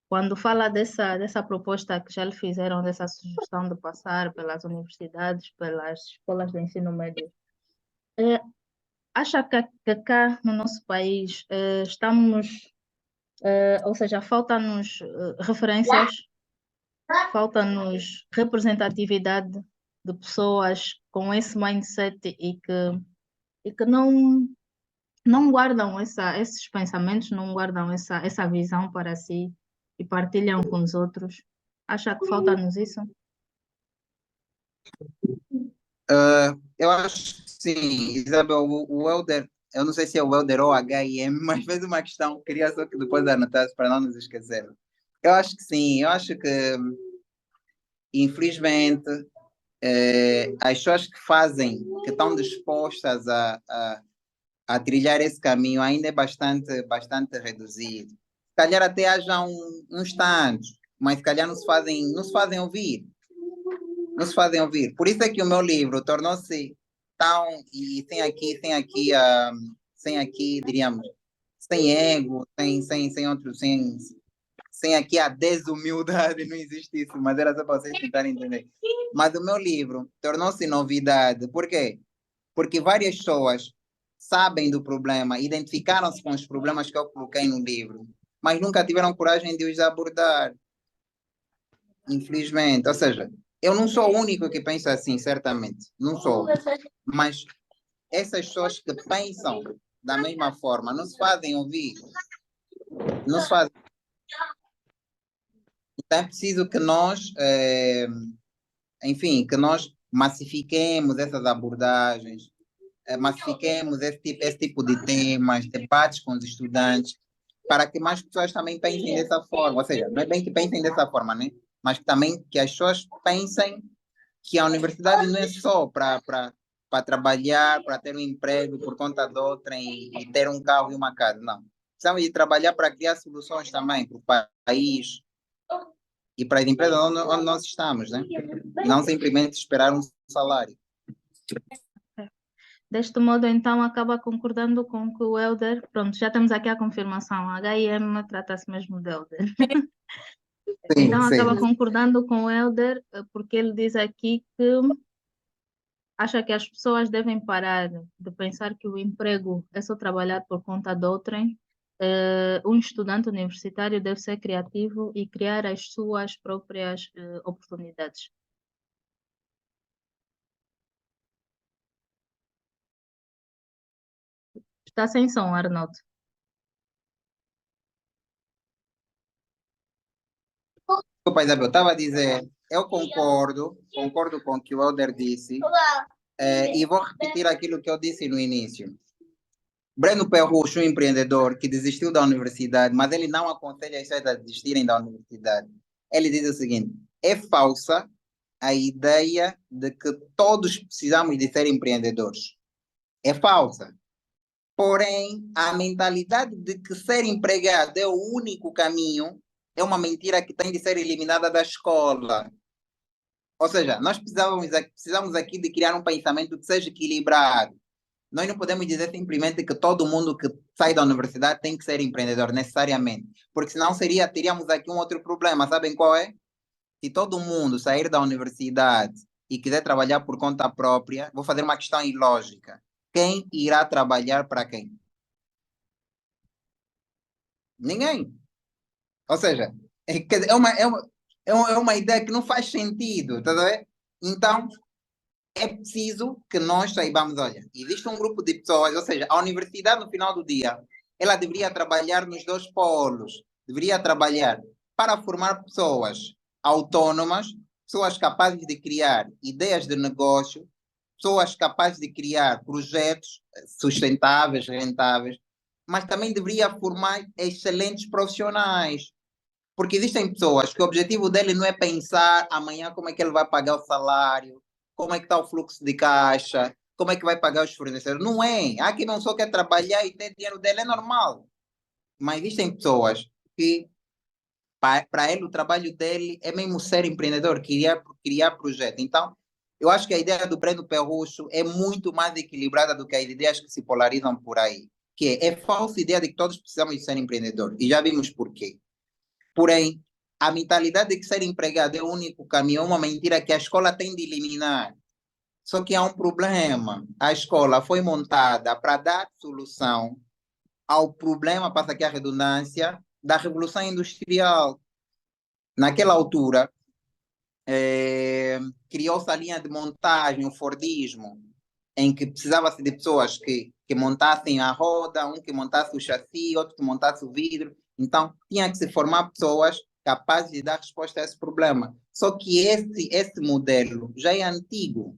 Quando fala dessa proposta que já lhe fizeram, dessa sugestão de passar pelas universidades, pelas escolas de ensino médio, acha que cá no nosso país estamos, ou seja, falta-nos referências, falta-nos representatividade de pessoas com esse mindset e que não guardam esses pensamentos, não guardam essa visão para si e partilham com os outros. Acha que falta-nos isso? Eu acho que sim, Isabel, o Helder, eu não sei se é o Helder ou HIM, mas fez uma questão, queria só que depois anotasse para não nos esquecer. Eu acho que sim, eu acho que, infelizmente, as pessoas que fazem, que estão dispostas a trilhar esse caminho ainda é bastante reduzido. Se calhar até haja uns tantos, mas se calhar não se fazem ouvir. Não se fazem ouvir. Por isso é que o meu livro tornou-se tão, e sem aqui, diríamos, sem ego, sem outro, sem aqui a desumildade, não existe isso, mas era só para vocês tentarem entender. Mas o meu livro tornou-se novidade. Por quê? Porque várias pessoas sabem do problema, identificaram-se com os problemas que eu coloquei no livro, mas nunca tiveram coragem de os abordar, infelizmente. Ou seja, eu não sou o único que pensa assim, certamente, não sou. Mas essas pessoas que pensam da mesma forma não se fazem ouvir, não se fazem. Então é preciso que nós, enfim, que nós massifiquemos essas abordagens, massifiquemos esse tipo de temas, debates com os estudantes, para que mais pessoas também pensem dessa forma. Ou seja, não é bem que pensem dessa forma, né? Mas também que as pessoas pensem que a universidade não é só para trabalhar, para ter um emprego por conta de outrem e ter um carro e uma casa. Não. Precisamos de trabalhar para criar soluções também para o país e para as empresas onde nós estamos, né? E não simplesmente esperar um salário. Deste modo, então, acaba concordando com que o Helder, pronto, já temos aqui a confirmação, a HIM trata-se mesmo de Helder. Sim, Então, acaba sim. concordando com o Helder, porque ele diz aqui que acha que as pessoas devem parar de pensar que o emprego é só trabalhar por conta de outrem. Um estudante universitário deve ser criativo e criar as suas próprias oportunidades. Está sem som, Arnaldo. Desculpa, Isabel, estava a dizer, eu concordo com o que o Helder disse, e vou repetir aquilo que eu disse no início. Breno Perrucho, um empreendedor que desistiu da universidade, mas ele não aconselha as pessoas a desistirem da universidade. Ele diz o seguinte: é falsa a ideia de que todos precisamos de ser empreendedores. É falsa. Porém, a mentalidade de que ser empregado é o único caminho é uma mentira que tem de ser eliminada da escola. Ou seja, nós precisamos aqui de criar um pensamento que seja equilibrado. Nós não podemos dizer simplesmente que todo mundo que sai da universidade tem que ser empreendedor, necessariamente. Porque senão teríamos aqui um outro problema. Sabem qual é? Se todo mundo sair da universidade e quiser trabalhar por conta própria, vou fazer uma questão ilógica. Quem irá trabalhar para quem? Ninguém. Ou seja, quer dizer, é uma ideia que não faz sentido, tá vendo? Então, é preciso que nós saibamos, olha, existe um grupo de pessoas, ou seja, a universidade no final do dia, ela deveria trabalhar nos dois polos, deveria trabalhar para formar pessoas autônomas, pessoas capazes de criar ideias de negócio, pessoas capazes de criar projetos sustentáveis, rentáveis, mas também deveria formar excelentes profissionais. Porque existem pessoas que o objetivo dele não é pensar amanhã como é que ele vai pagar o salário, como é que está o fluxo de caixa, como é que vai pagar os fornecedores. Não é. Há quem não só quer trabalhar e ter dinheiro dele, é normal. Mas existem pessoas que, para ele, o trabalho dele é mesmo ser empreendedor, criar projeto. Então, eu acho que a ideia do Breno Perrucho é muito mais equilibrada do que as ideias que se polarizam por aí. Que é falsa a ideia de que todos precisamos de ser empreendedores. E já vimos por quê. Porém, a mentalidade de que ser empregado é o único caminho é uma mentira que a escola tem de eliminar. Só que há um problema. A escola foi montada para dar solução ao problema, passa aqui a redundância, da Revolução Industrial. Naquela altura, criou-se a linha de montagem, o Fordismo, em que precisava-se de pessoas que montassem a roda, um que montasse o chassi, outro que montasse o vidro. Então, tinha que se formar pessoas capazes de dar resposta a esse problema. Só que esse modelo já é antigo.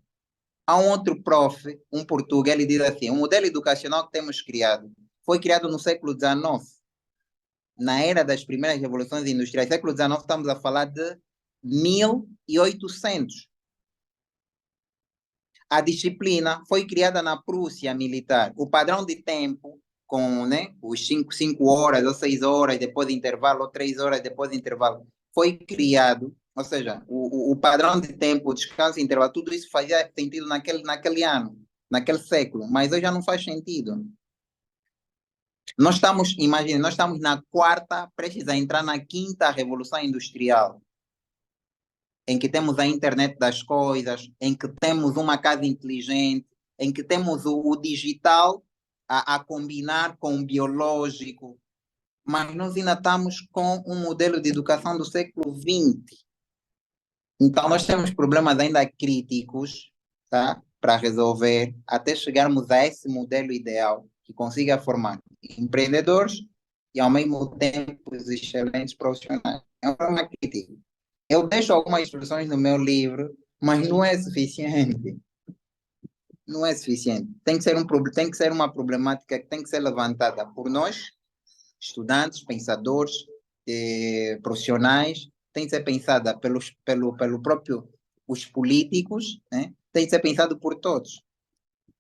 Há um outro prof, um português, ele diz assim, o modelo educacional que temos criado foi criado no século XIX, na era das primeiras revoluções industriais. Século XIX estamos a falar de 1800. A disciplina foi criada na Prússia militar. O padrão de tempo, com né, os 5 horas ou 6 horas depois de intervalo, ou 3 horas depois de intervalo, foi criado. Ou seja, o padrão de tempo, o descanso, intervalo, tudo isso fazia sentido naquele ano, naquele século, mas hoje já não faz sentido. Nós estamos, imagine, nós estamos na quarta, prestes a entrar na quinta revolução industrial, em que temos a internet das coisas, em que temos uma casa inteligente, em que temos o digital a combinar com o biológico, mas nós ainda estamos com um modelo de educação do século XX. Então, nós temos problemas ainda críticos, tá? Para resolver, até chegarmos a esse modelo ideal que consiga formar empreendedores e, ao mesmo tempo, os excelentes profissionais. É um problema crítico. Eu deixo algumas instruções no meu livro, mas não é suficiente. Não é suficiente. Tem que ser uma problemática que tem que ser levantada por nós, estudantes, pensadores, profissionais, tem que ser pensada pelo próprio os políticos, né? Tem que ser pensado por todos.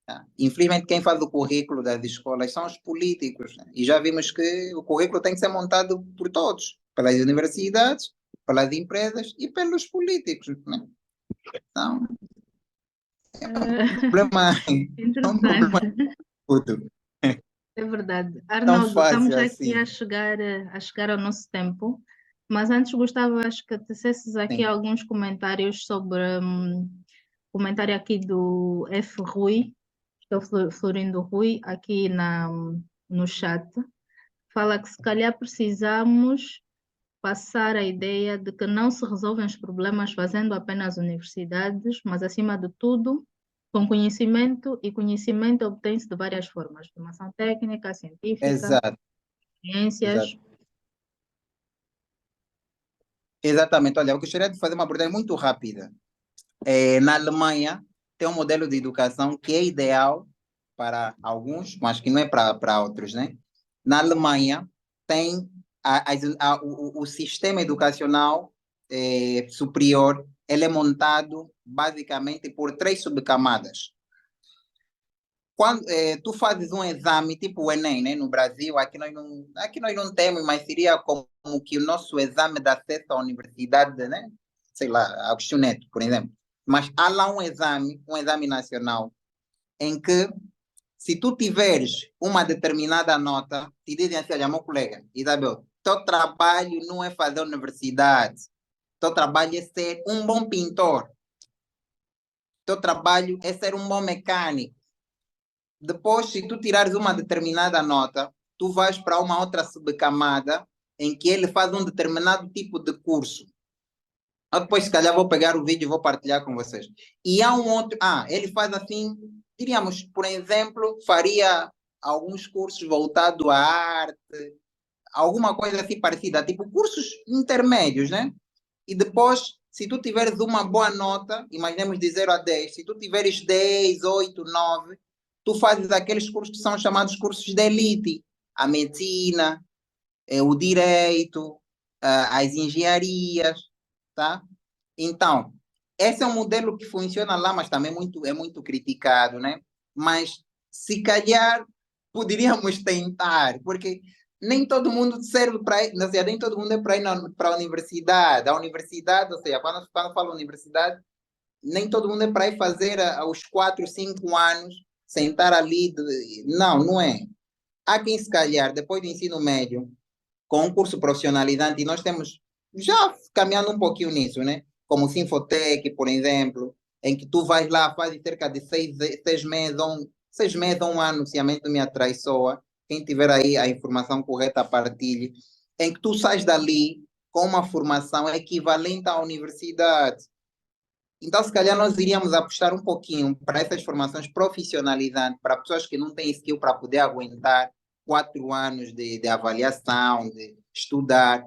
Tá? Infelizmente, quem faz o currículo das escolas são os políticos, né? E já vimos que o currículo tem que ser montado por todos, pelas universidades, pelas empresas e pelos políticos, né? Então, problema, é um problema Interessante. tudo. É verdade. Tão Arnaldo, estamos fácil aqui assim. a chegar ao nosso tempo, mas antes gostava, acho que tecesses aqui Sim. alguns comentários sobre comentário aqui do F. Rui, que é o Florindo Rui, aqui no chat. Fala que se calhar precisamos passar a ideia de que não se resolvem os problemas fazendo apenas universidades, mas acima de tudo, com conhecimento, e conhecimento obtém-se de várias formas, formação técnica, científica, Exato, exato. ciências. Exatamente. Olha, eu gostaria de fazer uma abordagem muito rápida. Na Alemanha, tem um modelo de educação que é ideal para alguns, mas que não é para outros, né? Na Alemanha, tem o sistema educacional superior, ele é montado basicamente por três subcamadas. Quando tu fazes um exame tipo o Enem, né, no Brasil, aqui nós não temos, mas seria como que o nosso exame de acesso à universidade, né? Sei lá, Agostinho Neto, por exemplo. Mas há lá um exame nacional, em que se tu tiveres uma determinada nota, te dizem assim, olha, meu colega, Isabel, teu trabalho não é fazer universidade, teu trabalho é ser um bom pintor, teu trabalho é ser um bom mecânico. Depois, se tu tirares uma determinada nota, tu vais para uma outra subcamada em que ele faz um determinado tipo de curso. Depois, se calhar, vou pegar o vídeo e vou partilhar com vocês. E há um outro. Ele faz assim, diríamos, por exemplo, faria alguns cursos voltados à arte, alguma coisa assim parecida, tipo cursos intermédios, né? E depois, se tu tiveres uma boa nota, imaginemos de 0 a 10, se tu tiveres 10, 8, 9, tu fazes aqueles cursos que são chamados cursos de elite, a medicina, o direito, as engenharias, tá? Então, esse é um modelo que funciona lá, mas também é muito criticado, né? Mas se calhar poderíamos tentar, porque nem todo mundo serve para ir, ou seja, nem todo mundo é para ir para a universidade. A universidade, ou seja, quando falo universidade, nem todo mundo é para ir fazer aos 4, 5 anos, sentar ali. Não, não é. Há quem, se calhar, depois do ensino médio, com um curso profissionalizante, e nós temos já caminhando um pouquinho nisso, né? Como o Sinfotec, por exemplo, em que tu vais lá, fazes cerca de 6 meses, 6 meses ou um ano, se a mente não me atraiçoa, quem tiver aí a informação correta, partilhe, em que tu sais dali com uma formação equivalente à universidade. Então, se calhar, nós iríamos apostar um pouquinho para essas formações profissionalizantes, para pessoas que não têm skill para poder aguentar 4 anos de avaliação, de estudar,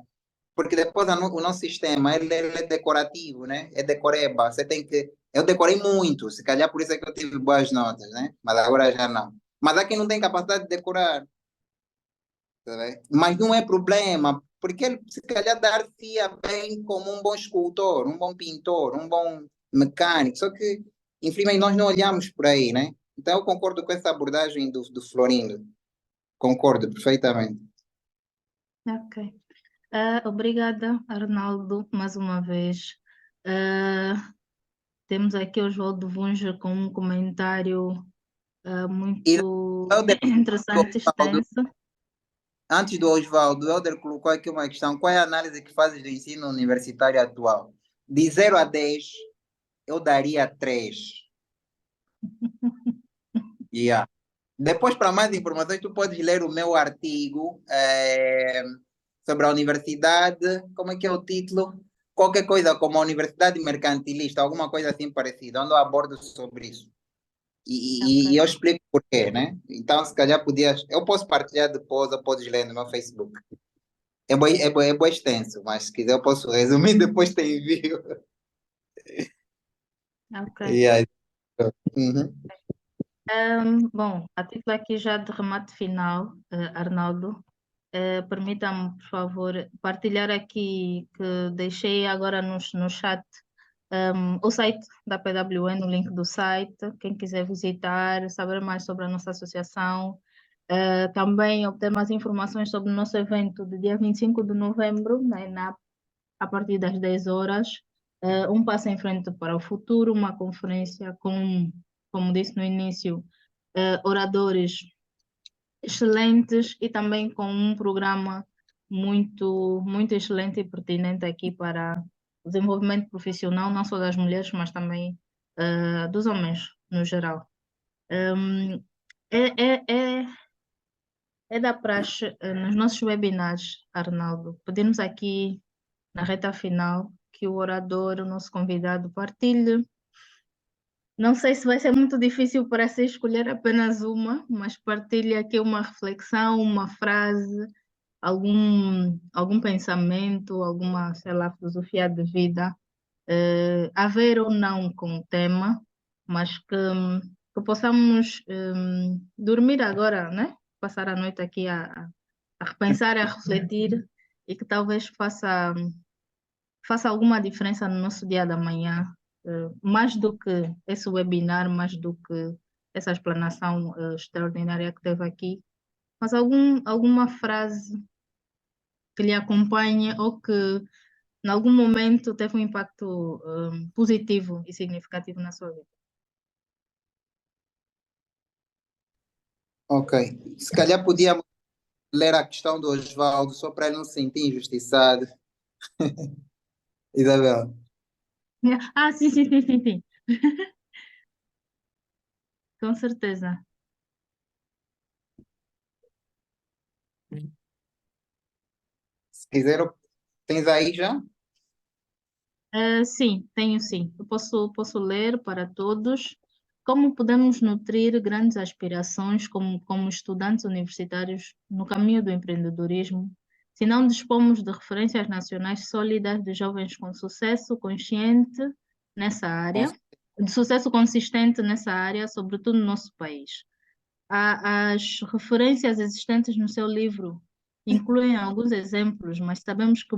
porque depois o nosso sistema ele é decorativo, né? É decoreba. Você tem que. Eu decorei muito, se calhar por isso é que eu tive boas notas, né? Mas agora já não. Mas há quem não tem capacidade de decorar, tá vendo? Mas não é problema, porque ele se calhar dar-se-ia bem como um bom escultor, um bom pintor, um bom mecânico, só que, infelizmente, nós não olhamos por aí, né? Então, eu concordo com essa abordagem do Florindo, concordo perfeitamente. Ok. Obrigada, Arnaldo, mais uma vez. Ah, temos aqui o Oswaldo Vunja com um comentário E muito Helder, interessante, extenso. antes do Oswaldo, o Helder colocou aqui uma questão: qual é a análise que fazes do ensino universitário atual? De 0 a 10, eu daria 3. Yeah. Depois, para mais informações, tu podes ler o meu artigo sobre a universidade. Como é que é o título? Qualquer coisa como a universidade mercantilista, alguma coisa assim parecida, onde eu abordo sobre isso. E Ok. eu explico porquê, né? Então, se calhar podias. Eu posso partilhar depois, eu podes ler no meu Facebook. É bem extenso, mas se quiser eu posso resumir, depois te envio. Ok. Yeah. Uhum. Bom, a título aqui já de remate final, Arnaldo, permita-me, por favor, partilhar aqui que deixei agora no chat o site da PWN, o link do site, quem quiser visitar, saber mais sobre a nossa associação, também obter mais informações sobre o nosso evento do dia 25 de novembro, na ENAP, a partir das 10 horas, um passo em frente para o futuro, uma conferência com como disse no início, oradores excelentes e também com um programa muito excelente e pertinente aqui para o desenvolvimento profissional, não só das mulheres, mas também dos homens no geral. Um, é, é, é, é da praxe, nos nossos webinars, Arnaldo, pedimos aqui na reta final que o orador, o nosso convidado, partilhe. Não sei se vai ser muito difícil para si escolher apenas uma, mas partilhe aqui uma reflexão, uma frase, algum pensamento, alguma, sei lá, filosofia de vida, a ver ou não com o tema, mas que possamos dormir agora, né? Passar a noite aqui a repensar, a refletir e que talvez faça alguma diferença no nosso dia da manhã, mais do que esse webinar, mais do que essa explanação extraordinária que teve aqui, mas alguma frase que lhe acompanhe ou que em algum momento teve um impacto positivo e significativo na sua vida. Ok. Se calhar podíamos ler a questão do Osvaldo, só para ele não se sentir injustiçado. Isabel. Ah, sim, sim, sim, sim, sim. Com certeza. Se quiser, tens aí já? Sim, tenho sim. Eu posso ler para todos. Como podemos nutrir grandes aspirações como estudantes universitários no caminho do empreendedorismo, se não dispomos de referências nacionais sólidas de jovens com sucesso consciente nessa área, de sucesso consistente nessa área, sobretudo no nosso país? As referências existentes no seu livro incluem alguns exemplos, mas sabemos que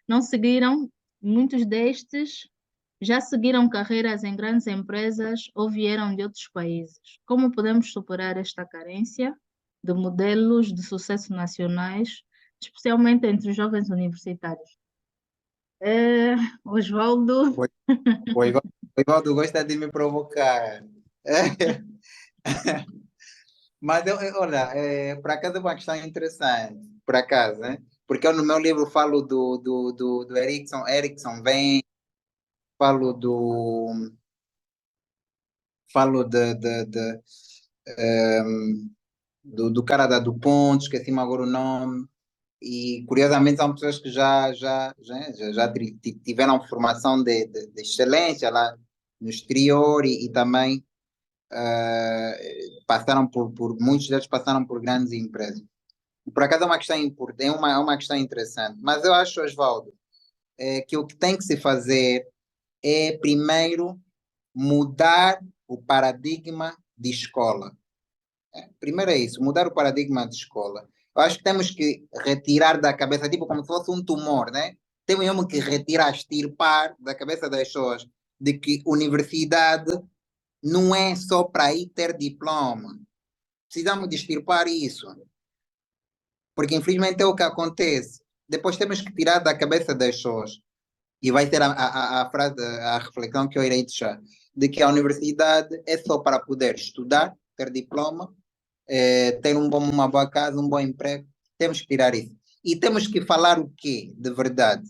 não seguiram, muitos destes já seguiram carreiras em grandes empresas ou vieram de outros países. Como podemos superar esta carência de modelos de sucesso nacionais, especialmente entre os jovens universitários? Osvaldo, O Ivaldo gosta de me provocar. Mas, olha, por acaso é uma questão interessante, por acaso, né? Porque eu no meu livro falo do Erickson vem, falo ehm, do cara da DuPont, esqueci-me agora o nome, e curiosamente são pessoas que já tiveram formação de excelência lá no exterior e também muitos deles passaram por grandes empresas. E por acaso é uma questão importante, é uma questão interessante, mas eu acho, Osvaldo, que o que tem que se fazer é primeiro mudar o paradigma de escola. Primeiro é isso, mudar o paradigma de escola. Eu acho que temos que retirar da cabeça, tipo como se fosse um tumor, né? Temos mesmo que retirar, extirpar da cabeça das pessoas de que universidade não é só para ir ter diploma. Precisamos de extirpar isso, porque infelizmente é o que acontece. Depois temos que tirar da cabeça das pessoas, e vai ser a frase, a reflexão que eu irei deixar, de que a universidade é só para poder estudar, ter diploma, ter uma boa casa, um bom emprego. Temos que tirar isso. E temos que falar o quê, de verdade?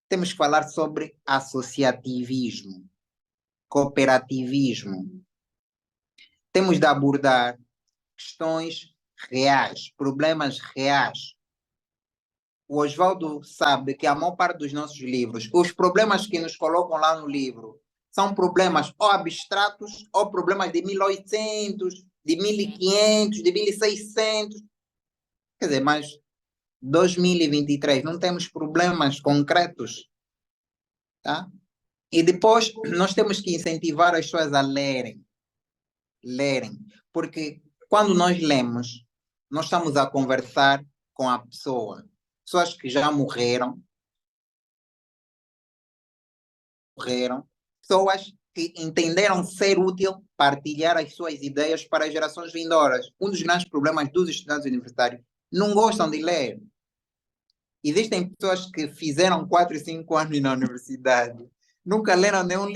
Temos que falar sobre associativismo, cooperativismo. Temos de abordar questões reais, problemas reais. O Oswaldo sabe que a maior parte dos nossos livros, os problemas que nos colocam lá no livro, são problemas ou abstratos ou problemas de 1800, de 1500, de 1600. Quer dizer, mas 2023 não temos problemas concretos, tá? E depois nós temos que incentivar as pessoas a lerem, porque quando nós lemos, nós estamos a conversar com a pessoa. Pessoas que já morreram, pessoas que entenderam ser útil partilhar as suas ideias para as gerações vindouras. Um dos grandes problemas dos estudantes universitários não gostam de ler. Existem pessoas que fizeram 4 e 5 anos na universidade, nunca leram nem um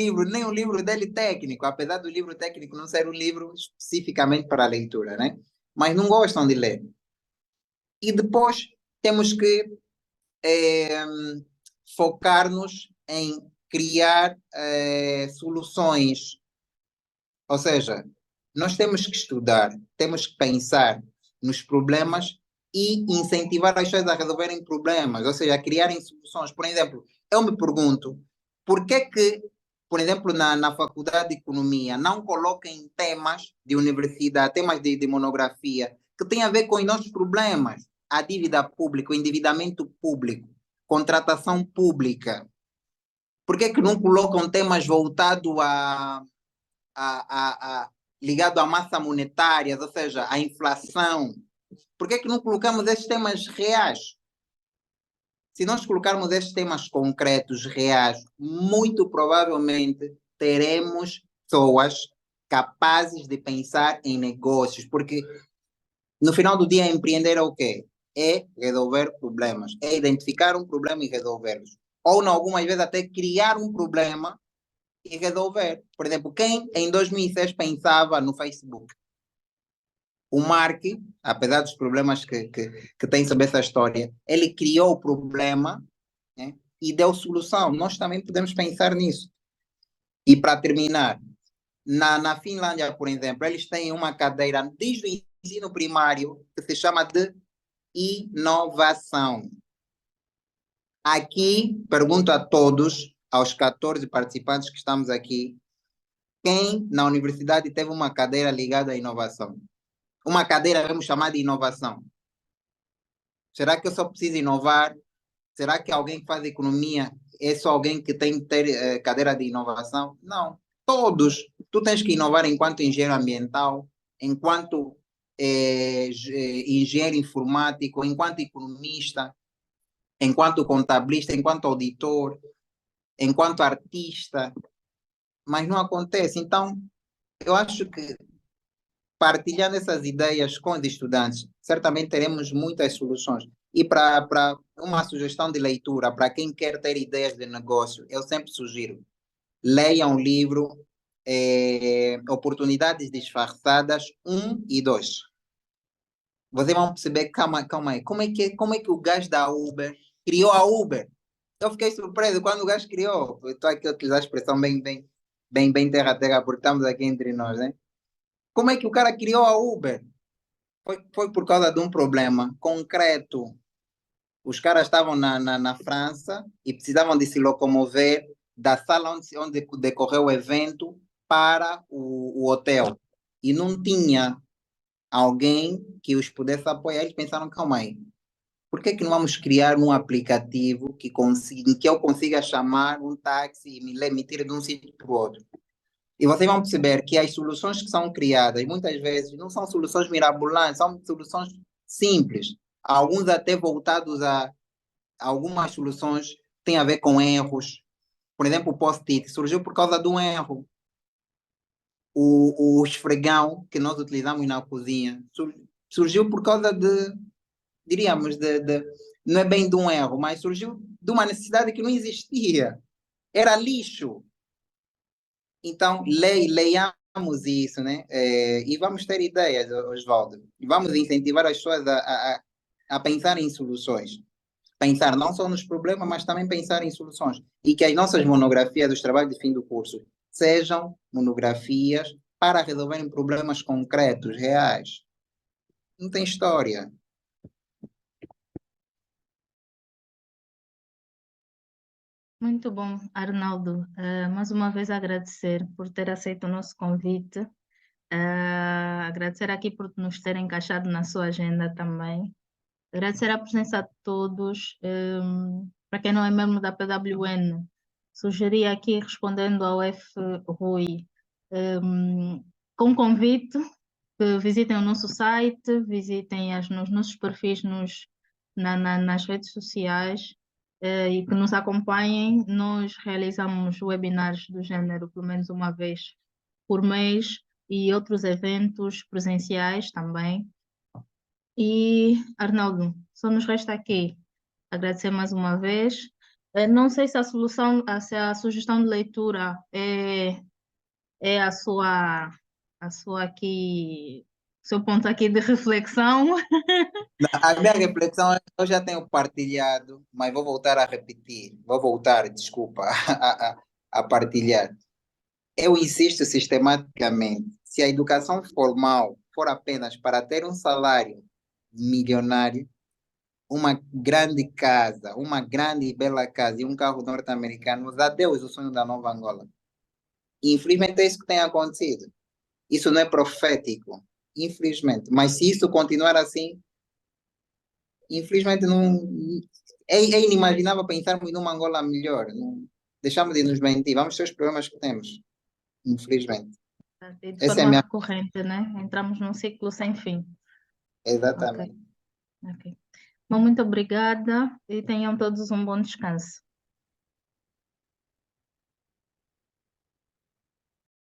livro dele técnico, apesar do livro técnico não ser um livro especificamente para a leitura, né? Mas não gostam de ler. E depois temos que eh, focar-nos em criar soluções. Ou seja, nós temos que estudar, temos que pensar nos problemas e incentivar as pessoas a resolverem problemas, ou seja, a criarem soluções. Por exemplo, eu me pergunto, por que, por exemplo, na Faculdade de Economia, não coloquem temas de universidade, temas de monografia, que têm a ver com os nossos problemas? A dívida pública, o endividamento público, contratação pública. Por que não colocam temas voltados ligado à massa monetária, ou seja, à inflação? Por que não colocamos esses temas reais? Se nós colocarmos esses temas concretos, reais, muito provavelmente teremos pessoas capazes de pensar em negócios, porque no final do dia empreender é o quê? É resolver problemas, é identificar um problema e resolvê-los. Ou, em algumas vezes, até criar um problema e resolver. Por exemplo, quem em 2006 pensava no Facebook? O Mark, apesar dos problemas que tem sobre essa história, ele criou o problema, né, e deu solução. Nós também podemos pensar nisso. E para terminar, na Finlândia, por exemplo, eles têm uma cadeira desde o ensino primário que se chama de inovação. Aqui, pergunto a todos, aos 14 participantes que estamos aqui, quem na universidade teve uma cadeira ligada à inovação? Uma cadeira, vamos chamar de inovação. Será que eu só preciso inovar? Será que alguém que faz economia é só alguém que tem que ter cadeira de inovação? Não. Todos. Tu tens que inovar enquanto engenheiro ambiental, enquanto engenheiro informático, enquanto economista, enquanto contabilista, enquanto auditor, enquanto artista. Mas não acontece. Então, eu acho que partilhando essas ideias com os estudantes, certamente teremos muitas soluções. E para uma sugestão de leitura, para quem quer ter ideias de negócio, eu sempre sugiro, leia um livro, Oportunidades Disfarçadas 1 e 2. Vocês vão perceber, calma aí, como é que o gajo da Uber criou a Uber? Eu fiquei surpreso quando o gajo criou. Estou aqui a utilizar a expressão bem terra a terra, porque estamos aqui entre nós, né? Como é que o cara criou a Uber? Foi por causa de um problema concreto. Os caras estavam na França e precisavam de se locomover da sala onde decorreu o evento para o hotel. E não tinha alguém que os pudesse apoiar. Eles pensaram, calma aí, por que não vamos criar um aplicativo em que eu consiga chamar um táxi e me tire de um sítio para o outro? E vocês vão perceber que as soluções que são criadas, muitas vezes, não são soluções mirabolantes, são soluções simples. Alguns até voltados a algumas soluções têm a ver com erros. Por exemplo, o post-it surgiu por causa de um erro. O esfregão que nós utilizamos na cozinha surgiu por causa diríamos, não é bem de um erro, mas surgiu de uma necessidade que não existia. Era lixo. Então, leiamos isso, né? E vamos ter ideias, Oswaldo. E vamos incentivar as pessoas a pensar em soluções. Pensar não só nos problemas, mas também pensar em soluções. E que as nossas monografias, os trabalhos de fim do curso, sejam monografias para resolverem problemas concretos, reais. Não tem história. Muito bom, Arnaldo. Mais uma vez agradecer por ter aceito o nosso convite. Agradecer aqui por nos ter encaixado na sua agenda também. Agradecer a presença de todos. Para quem não é membro da PWN, sugeri aqui, respondendo ao F. Rui, com convite, que visitem o nosso site, visitem nos nossos perfis nas redes sociais, e que nos acompanhem. Nós realizamos webinars do gênero pelo menos uma vez por mês e outros eventos presenciais também. E, Arnaldo, só nos resta aqui agradecer mais uma vez. Não sei se a solução, se a sugestão de leitura é a sua aqui, seu ponto aqui de reflexão. A minha reflexão eu já tenho partilhado, mas vou voltar a repetir, vou voltar, desculpa, a partilhar. Eu insisto sistematicamente, se a educação formal for apenas para ter um salário milionário, uma grande casa, uma grande e bela casa e um carro norte-americano, adeus o sonho da Nova Angola. Infelizmente é isso que tem acontecido. Isso não é profético, infelizmente. Mas se isso continuar assim, infelizmente não é inimaginável pensarmos numa Angola melhor. Não, deixamos de nos mentir, vamos ter os problemas que temos, infelizmente. E de Essa é a forma minha. recorrente, né? Entramos num ciclo sem fim. Ok, Exatamente. ok. Bom, muito obrigada e tenham todos um bom descanso.